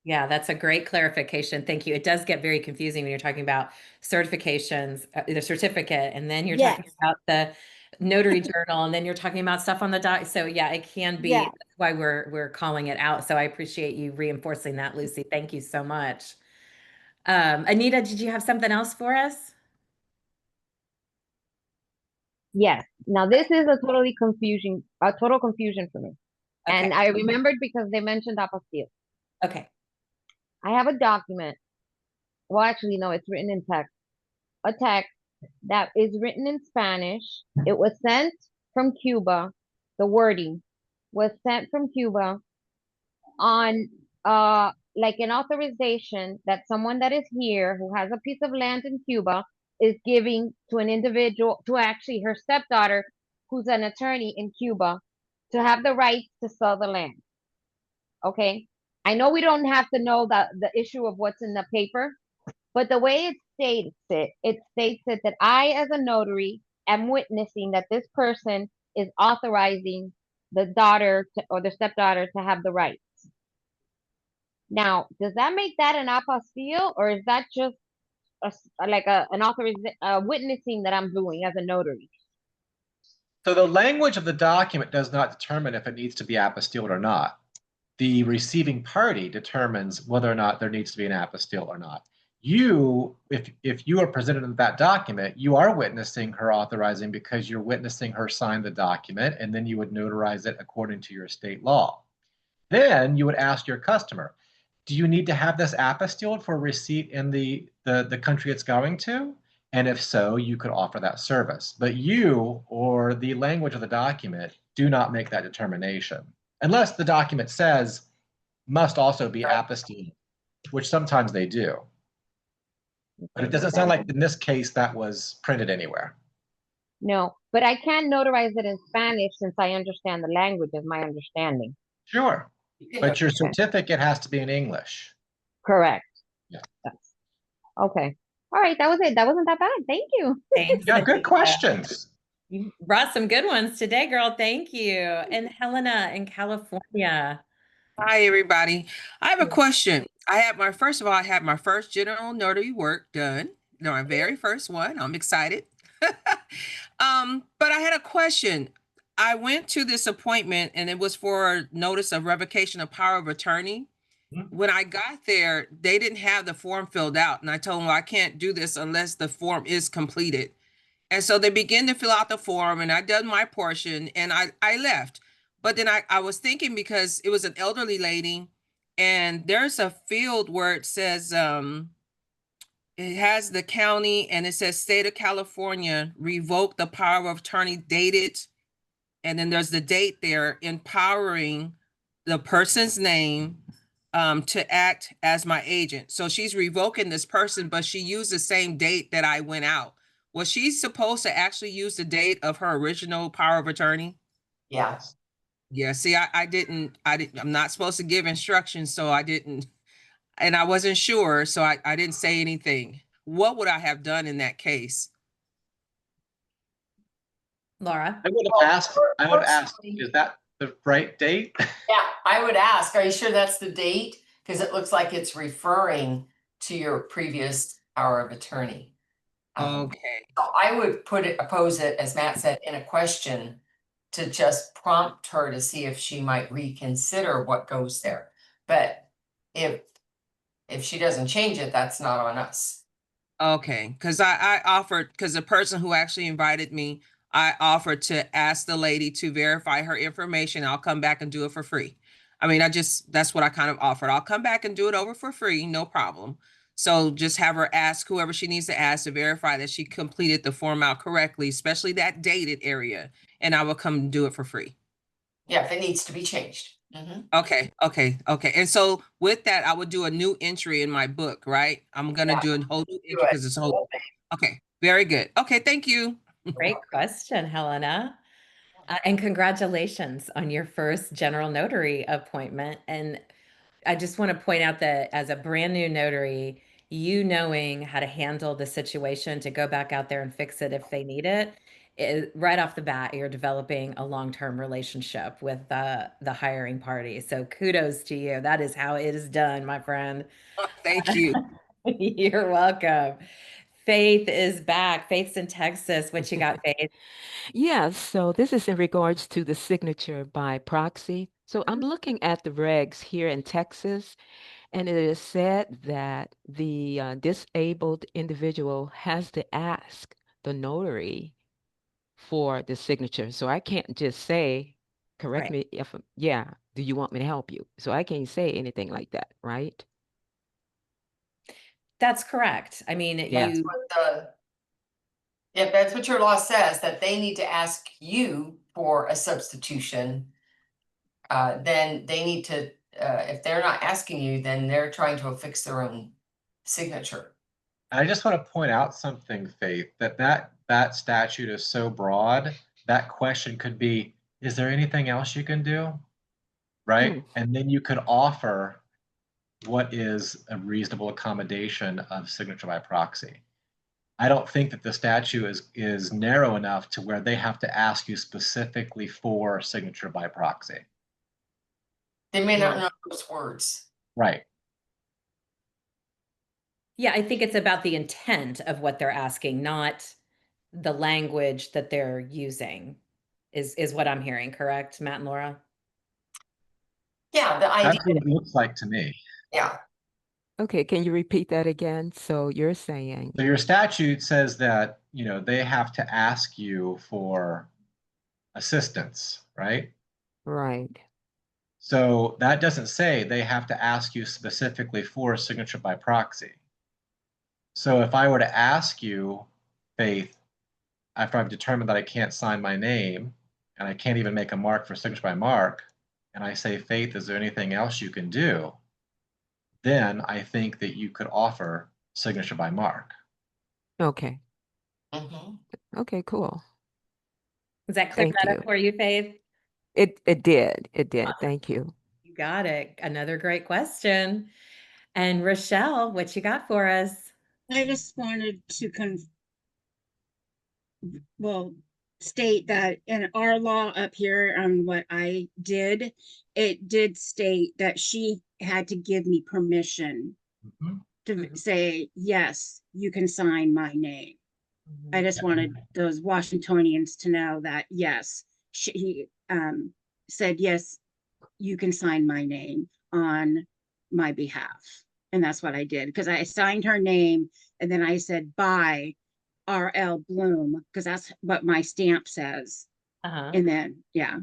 [SPEAKER 1] Yeah, that's a great clarification. Thank you. It does get very confusing when you're talking about certifications, the certificate, and then you're talking about the notary journal, and then you're talking about stuff on the doc. So yeah, it can be. That's why we're calling it out. So I appreciate you reinforcing that, Lucy. Thank you so much. Anita, did you have something else for us?
[SPEAKER 9] Yes. Now this is a total confusion for me.
[SPEAKER 1] Okay.
[SPEAKER 9] And I remembered because they mentioned apostille.
[SPEAKER 1] Okay.
[SPEAKER 9] I have a document. Well, actually, no, it's written in text. A text that is written in Spanish. It was sent from Cuba. The wording was sent from Cuba on like an authorization that someone that is here who has a piece of land in Cuba is giving to an individual, to actually her stepdaughter, who's an attorney in Cuba to have the right to sell the land. Okay. I know we don't have to know the issue of what's in the paper, but the way it states it that I, as a notary, am witnessing that this person is authorizing the daughter or the stepdaughter to have the rights. Now, does that make that an apostille, or is that just an witnessing that I'm doing as a notary?
[SPEAKER 3] So the language of the document does not determine if it needs to be apostilled or not. The receiving party determines whether or not there needs to be an apostille or not. You, if you are presented with that document, you are witnessing her authorizing because you're witnessing her sign the document, and then you would notarize it according to your state law. Then you would ask your customer, do you need to have this apostilled for receipt in the country it's going to? And if so, you could offer that service. But you or the language of the document do not make that determination, unless the document says must also be apostilled, which sometimes they do. But it doesn't sound like in this case that was printed anywhere.
[SPEAKER 9] No, but I can notarize it in Spanish since I understand the language, is my understanding.
[SPEAKER 3] Sure. But your
[SPEAKER 9] Okay.
[SPEAKER 3] certificate has to be in English.
[SPEAKER 9] Correct.
[SPEAKER 3] Yeah.
[SPEAKER 9] Yes. Okay. All right, that was it. That wasn't that bad. Thank you.
[SPEAKER 1] Thanks.
[SPEAKER 3] Yeah, good questions.
[SPEAKER 1] You brought some good ones today, girl. Thank you. And Helena in California.
[SPEAKER 12] Hi, everybody. I have a question. I had my first general notary work done. My very first one. I'm excited. But I had a question. I went to this appointment and it was for notice of revocation of power of attorney. When I got there, they didn't have the form filled out. And I told them, well, I can't do this unless the form is completed. And so they began to fill out the form and I done my portion and I left. But then I was thinking, because it was an elderly lady and there's a field where it says, it has the county and it says state of California, revoke the power of attorney dated. And then there's the date there, empowering the person's name to act as my agent. So she's revoking this person, but she used the same date that I went out. Was she supposed to actually use the date of her original power of attorney?
[SPEAKER 2] Yeah.
[SPEAKER 12] Yeah, see, I'm not supposed to give instructions, so I didn't, and I wasn't sure, so I didn't say anything. What would I have done in that case?
[SPEAKER 1] Laura?
[SPEAKER 3] I would have asked, is that the right date?
[SPEAKER 2] Yeah, I would ask, are you sure that's the date? Because it looks like it's referring to your previous power of attorney.
[SPEAKER 12] Okay.
[SPEAKER 2] So I would oppose it, as Matt said, in a question to just prompt her to see if she might reconsider what goes there. But if she doesn't change it, that's not on us.
[SPEAKER 12] Okay, because I offered, because the person who actually invited me, I offered to ask the lady to verify her information. I'll come back and do it for free. I mean, that's what I kind of offered. I'll come back and do it over for free, no problem. So just have her ask whoever she needs to ask to verify that she completed the form out correctly, especially that dated area, and I will come do it for free.
[SPEAKER 2] Yeah, if it needs to be changed.
[SPEAKER 12] Okay. And so with that, I would do a new entry in my book, right? I'm gonna do a whole new entry because it's a whole. Okay, very good. Okay, thank you.
[SPEAKER 1] Great question, Helena. And congratulations on your first general notary appointment. And I just want to point out that as a brand new notary, you knowing how to handle the situation to go back out there and fix it if they need it, right off the bat, you're developing a long-term relationship with the hiring party. So kudos to you. That is how it is done, my friend.
[SPEAKER 12] Thank you.
[SPEAKER 1] You're welcome. Faith is back. Faith's in Texas. What you got, Faith?
[SPEAKER 6] Yeah, so this is in regards to the signature by proxy. So I'm looking at the regs here in Texas, and it is said that the disabled individual has to ask the notary for the signature. So I can't just say, correct
[SPEAKER 1] Right.
[SPEAKER 6] me if, yeah, do you want me to help you? So I can't say anything like that, right?
[SPEAKER 1] That's correct. I mean,
[SPEAKER 6] Yeah.
[SPEAKER 2] If that's what your law says, that they need to ask you for a substitution, then they need to, if they're not asking you, then they're trying to affix their own signature.
[SPEAKER 3] I just want to point out something, Faith, that statute is so broad that question could be, is there anything else you can do? Right? And then you could offer what is a reasonable accommodation of signature by proxy. I don't think that the statute is narrow enough to where they have to ask you specifically for signature by proxy.
[SPEAKER 2] They may not know those words.
[SPEAKER 3] Right.
[SPEAKER 1] Yeah, I think it's about the intent of what they're asking, not the language that they're using, is what I'm hearing, correct, Matt and Laura?
[SPEAKER 2] Yeah, the idea.
[SPEAKER 3] That's what it looks like to me.
[SPEAKER 2] Yeah.
[SPEAKER 6] Okay, can you repeat that again? So you're saying,
[SPEAKER 3] So your statute says that, you know, they have to ask you for assistance, right?
[SPEAKER 6] right.
[SPEAKER 3] So that doesn't say they have to ask you specifically for signature by proxy. So if I were to ask you, Faith, after I've determined that I can't sign my name and I can't even make a mark for signature by mark, and I say, Faith, is there anything else you can do? Then I think that you could offer signature by mark.
[SPEAKER 6] Okay.
[SPEAKER 2] Mhm.
[SPEAKER 6] Okay, cool.
[SPEAKER 1] Does that clear
[SPEAKER 6] Thank
[SPEAKER 1] that
[SPEAKER 6] you.
[SPEAKER 1] up for you, Faith?
[SPEAKER 6] It did. It did. Thank you.
[SPEAKER 1] You got it. Another great question. And Rochelle, what you got for us?
[SPEAKER 7] I just wanted to state that in our law up here on what I did, it did state that she had to give me permission to say, yes, you can sign my name. I just wanted those Washingtonians to know that, yes, he said, yes, you can sign my name on my behalf. And that's what I did, because I signed her name and then I said, by R.L. Bloom, because that's what my stamp says. And then, yeah,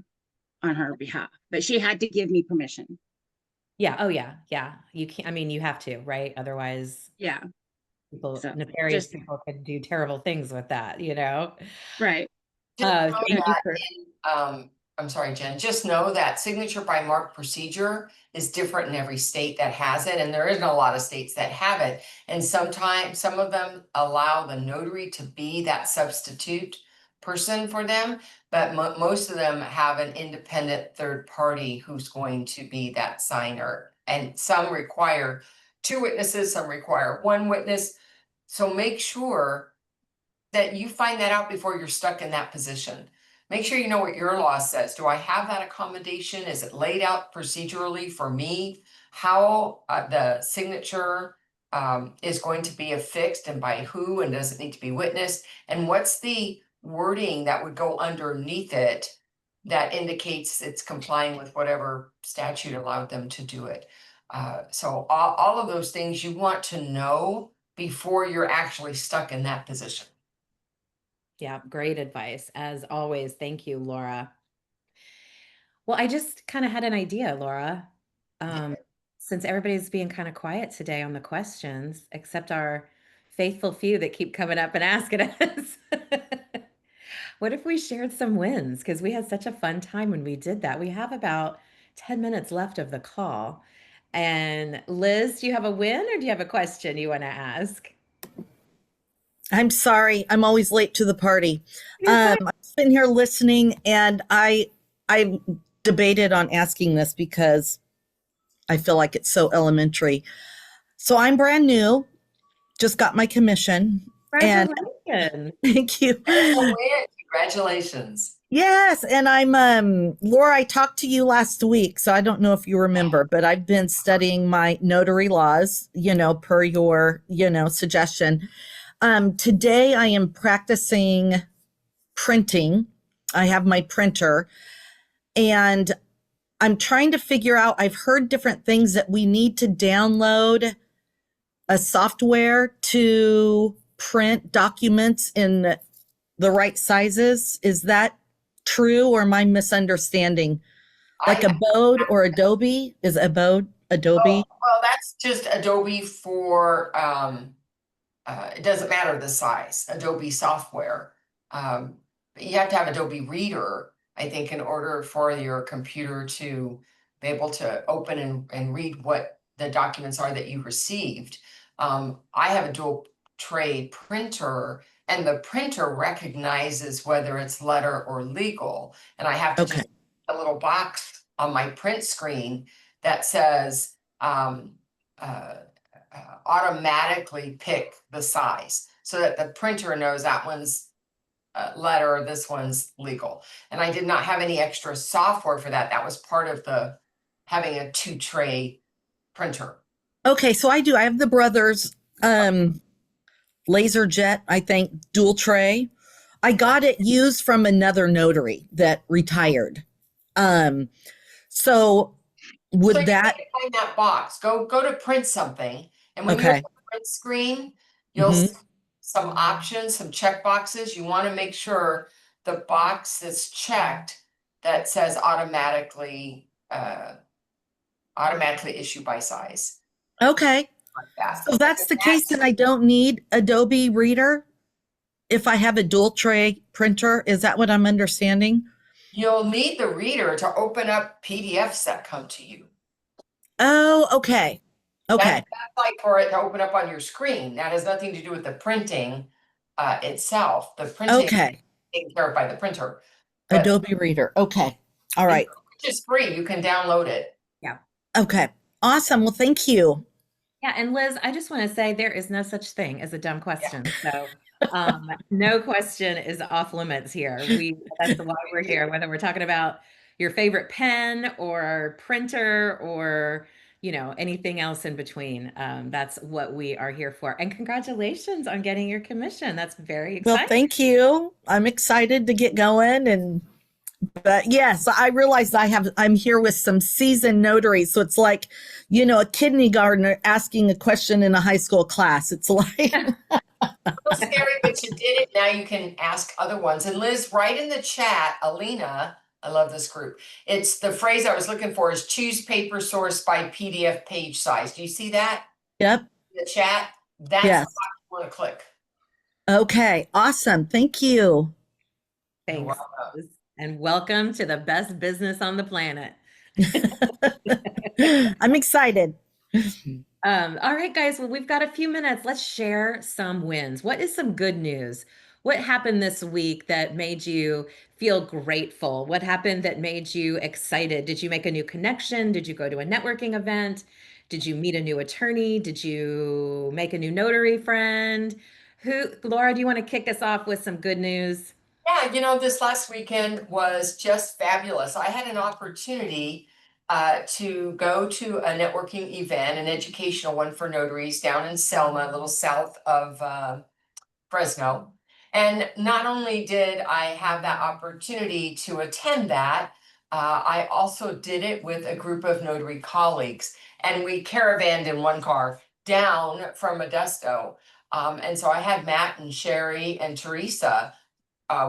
[SPEAKER 7] on her behalf. But she had to give me permission.
[SPEAKER 1] Yeah. Oh, yeah. Yeah. You can't, I mean, you have to, right? Otherwise,
[SPEAKER 7] yeah,
[SPEAKER 1] people,
[SPEAKER 7] so
[SPEAKER 1] nefarious people could do terrible things with that, you know?
[SPEAKER 7] Right.
[SPEAKER 1] Thank you for.
[SPEAKER 2] I'm sorry, Jen, just know that signature by mark procedure is different in every state that has it, and there isn't a lot of states that have it. And sometimes some of them allow the notary to be that substitute person for them, but most of them have an independent third party who's going to be that signer. And some require 2 witnesses, some require 1 witness. So make sure that you find that out before you're stuck in that position. Make sure you know what your law says. Do I have that accommodation? Is it laid out procedurally for me? How the signature is going to be affixed and by who, and does it need to be witnessed? And what's the wording that would go underneath it that indicates it's complying with whatever statute allowed them to do it? So all of those things you want to know before you're actually stuck in that position.
[SPEAKER 1] Yeah, great advice. As always, thank you, Laura. Well, I just kind of had an idea, Laura. Since everybody's being kind of quiet today on the questions, except our faithful few that keep coming up and asking us. What if we shared some wins? Because we had such a fun time when we did that. We have about 10 minutes left of the call. And Liz, do you have a win or do you have a question you want to ask?
[SPEAKER 13] I'm sorry, I'm always late to the party. I'm sitting here listening, and I debated on asking this because I feel like it's so elementary. So I'm brand new, just got my commission.
[SPEAKER 1] Congratulations.
[SPEAKER 13] And thank you.
[SPEAKER 2] Congratulations.
[SPEAKER 13] Yes, and I'm Laura, I talked to you last week, so I don't know if you remember, but I've been studying my notary laws, per your, suggestion. Today I am practicing printing. I have my printer, and I'm trying to figure out, I've heard different things that we need to download a software to print documents in the right sizes. Is that true, or am I misunderstanding? Like Abode or Adobe? Is Abode Adobe?
[SPEAKER 2] Well, that's just Adobe for it doesn't matter the size, Adobe software. But you have to have Adobe Reader, I think, in order for your computer to be able to open and read what the documents are that you received. I have a dual trade printer and the printer recognizes whether it's letter or legal. And I have to just a little box on my print screen that says automatically pick the size so that the printer knows that one's letter or this one's legal. And I did not have any extra software for that. That was part of the having a 2-tray printer.
[SPEAKER 13] Okay, so I do. I have the Brothers LaserJet, I think, dual tray. I got it used from another notary that retired. So would
[SPEAKER 2] so
[SPEAKER 13] that
[SPEAKER 2] find that box? Go to print something, and when you're on the print screen, you'll see some options, some check boxes. You want to make sure the box that's checked that says automatically issue by size.
[SPEAKER 13] Okay.
[SPEAKER 2] Like that.
[SPEAKER 13] So that's the case, and I don't need Adobe Reader if I have a dual tray printer. Is that what I'm understanding?
[SPEAKER 2] You'll need the reader to open up PDFs that come to you.
[SPEAKER 13] Oh, okay. Okay.
[SPEAKER 2] That's like for it to open up on your screen. That has nothing to do with the printing itself. The printing is taken care of by the printer. But
[SPEAKER 13] Adobe Reader. Okay. All right.
[SPEAKER 2] Which is free. You can download it.
[SPEAKER 1] Yeah.
[SPEAKER 13] Okay. Awesome. Well, thank you.
[SPEAKER 1] Yeah, and Liz, I just want to say there is no such thing as a dumb question. So no question is off limits here. That's why we're here, whether we're talking about your favorite pen or printer or anything else in between. That's what we are here for. And congratulations on getting your commission. That's very exciting.
[SPEAKER 13] Well, thank you. I'm excited to get going. But yes, I realize I'm here with some seasoned notaries. So it's like, a kindergartner asking a question in a high school class. It's like
[SPEAKER 2] a little scary, but you did it. Now you can ask other ones. And Liz, write in the chat, Alina, I love this group. It's the phrase I was looking for is choose paper source by PDF page size. Do you see that?
[SPEAKER 13] Yep.
[SPEAKER 2] The chat. That's the box you want to click. Okay.
[SPEAKER 13] Awesome. Thank you.
[SPEAKER 1] Thanks. And welcome to the best business on the planet.
[SPEAKER 13] I'm excited.
[SPEAKER 1] All right, guys. Well, we've got a few minutes. Let's share some wins. What is some good news? What happened this week that made you feel grateful? What happened that made you excited? Did you make a new connection? Did you go to a networking event? Did you meet a new attorney? Did you make a new notary friend? Laura, do you want to kick us off with some good news?
[SPEAKER 2] Yeah, this last weekend was just fabulous. I had an opportunity to go to a networking event, an educational one for notaries down in Selma, a little south of Fresno. And not only did I have that opportunity to attend that, I also did it with a group of notary colleagues. And we caravanned in one car down from Modesto. And so I had Matt and Sherry and Teresa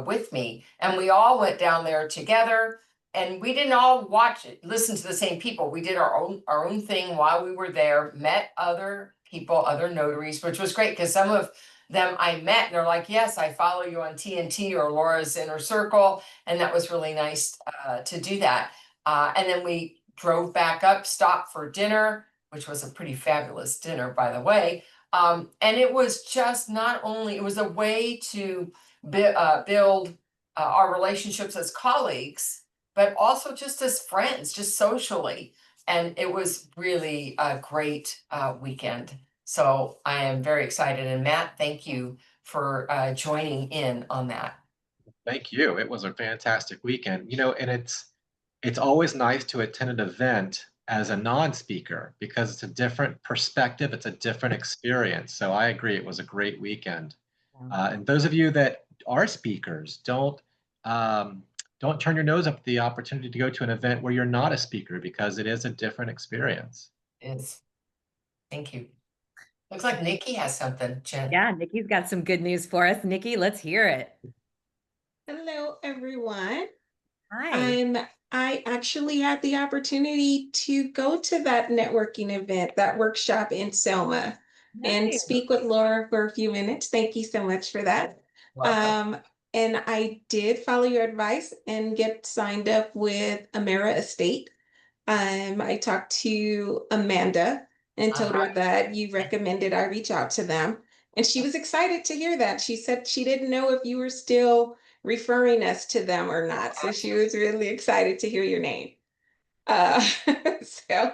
[SPEAKER 2] with me, and we all went down there together, and we didn't all listen to the same people. We did our own thing while we were there, met other people, other notaries, which was great because some of them I met and they're like, yes, I follow you on TNT or Laura's Inner Circle. And that was really nice to do that. And then we drove back up, stopped for dinner, which was a pretty fabulous dinner, by the way. And it was just it was a way to build our relationships as colleagues, but also just as friends, just socially. And it was really a great weekend. So I am very excited. And Matt, thank you for joining in on that.
[SPEAKER 3] Thank you. It was a fantastic weekend. And it's always nice to attend an event as a non-speaker because it's a different perspective. It's a different experience. So I agree. It was a great weekend. And those of you that are speakers, don't turn your nose up at the opportunity to go to an event where you're not a speaker because it is a different experience.
[SPEAKER 2] It is. Thank you. Looks like Nikki has something, Jen.
[SPEAKER 1] Yeah, Nikki's got some good news for us. Nikki, let's hear it.
[SPEAKER 14] Hello, everyone.
[SPEAKER 1] Hi.
[SPEAKER 14] I actually had the opportunity to go to that networking event, that workshop in Selma, and speak with Laura for a few minutes. Thank you so much for that. And I did follow your advice and get signed up with Amera Estate. I talked to Amanda and told her that you recommended I reach out to them. And she was excited to hear that. She said she didn't know if you were still referring us to them or not. So she was really excited to hear your name. So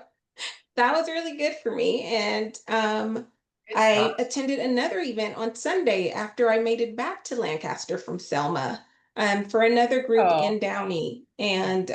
[SPEAKER 14] that was really good for me. And I attended another event on Sunday after I made it back to Lancaster from Selma for another group in Downey, and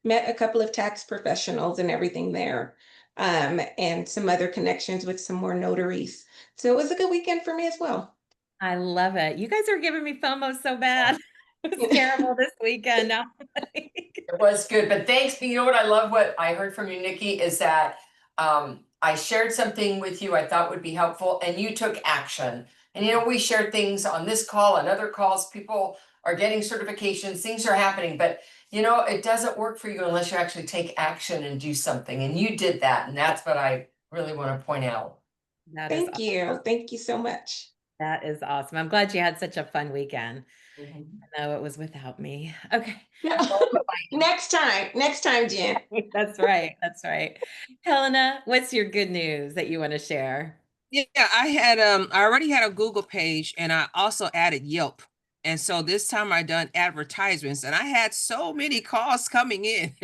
[SPEAKER 14] met a couple of tax professionals and everything there, and some other connections with some more notaries. So it was a good weekend for me as well.
[SPEAKER 1] I love it. You guys are giving me FOMO so bad. It was terrible this weekend. Now,
[SPEAKER 2] It was good, but thanks. You know what I love, what I heard from you, Nikki, is that I shared something with you I thought would be helpful, and you took action. And you know, we share things on this call and other calls. People are getting certifications, things are happening, but you know, it doesn't work for you unless you actually take action and do something. And you did that, and that's what I really want to point out.
[SPEAKER 1] that is
[SPEAKER 14] Thank you. Thank you so much.
[SPEAKER 1] That is awesome. I'm glad you had such a fun weekend.
[SPEAKER 2] Mhm.
[SPEAKER 1] I know it was without me. Okay.
[SPEAKER 14] Next time, Jen.
[SPEAKER 1] That's right. That's right. Helena, what's your good news that you want to share?
[SPEAKER 12] Yeah, I already had a Google page, and I also added Yelp. And so this time I done advertisements, and I had so many calls coming in.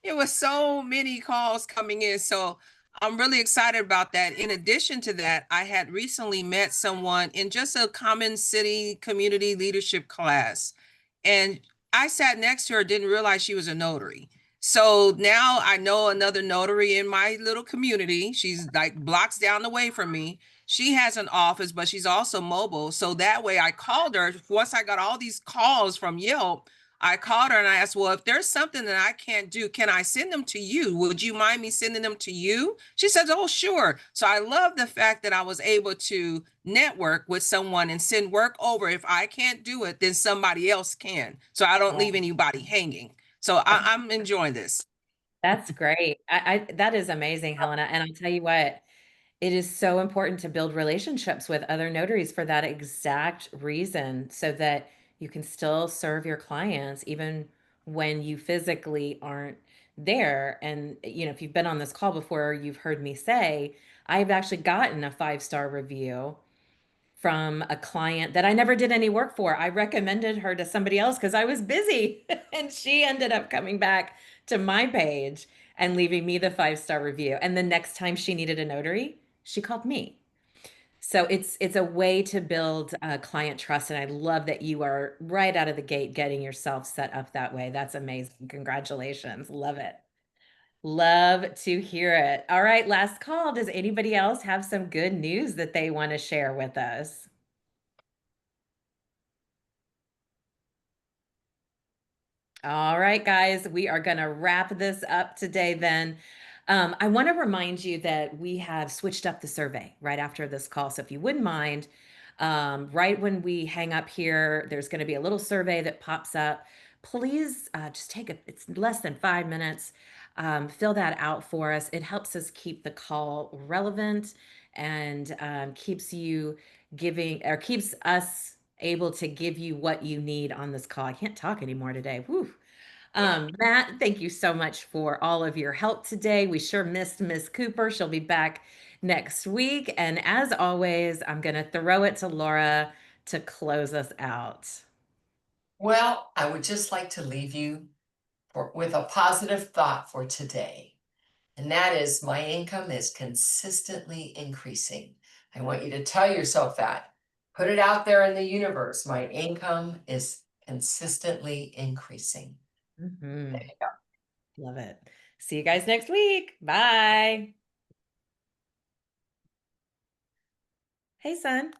[SPEAKER 12] It was so many calls coming in. So I'm really excited about that. In addition to that, I had recently met someone in just a common city community leadership class. And I sat next to her, didn't realize she was a notary. So now I know another notary in my little community. She's like blocks down the way from me. She has an office, but she's also mobile. So that way I called her. Once I got all these calls from Yelp, I called her and I asked, well, if there's something that I can't do, can I send them to you? Would you mind me sending them to you? She says, oh, sure. So I love the fact that I was able to network with someone and send work over. If I can't do it, then somebody else can. So I don't leave anybody hanging. So I'm enjoying this.
[SPEAKER 1] That's great. That is amazing, Helena. And I'll tell you what, it is so important to build relationships with other notaries for that exact reason, so that you can still serve your clients even when you physically aren't there. And you know, if you've been on this call before, you've heard me say, I've actually gotten a 5-star review from a client that I never did any work for. I recommended her to somebody else because I was busy. And she ended up coming back to my page and leaving me the 5-star review. And the next time she needed a notary, she called me. So it's a way to build client trust. And I love that you are right out of the gate getting yourself set up that way. That's amazing. Congratulations. Love it. Love to hear it. All right, last call. Does anybody else have some good news that they want to share with us? All right, guys, we are going to wrap this up today then. I want to remind you that we have switched up the survey right after this call. So if you wouldn't mind, right when we hang up here, there's going to be a little survey that pops up. Please just it's less than 5 minutes. Fill that out for us. It helps us keep the call relevant and keeps us able to give you what you need on this call. I can't talk anymore today. Whew. Matt, thank you so much for all of your help today. We sure missed Miss Cooper. She'll be back next week. And as always, I'm going to throw it to Laura to close us out.
[SPEAKER 2] Well, I would just like to leave you with a positive thought for today. And that is, my income is consistently increasing. I want you to tell yourself that. Put it out there in the universe. My income is consistently increasing.
[SPEAKER 1] Mhm.
[SPEAKER 2] There you go.
[SPEAKER 1] Love it. See you guys next week. Bye. Hey, son.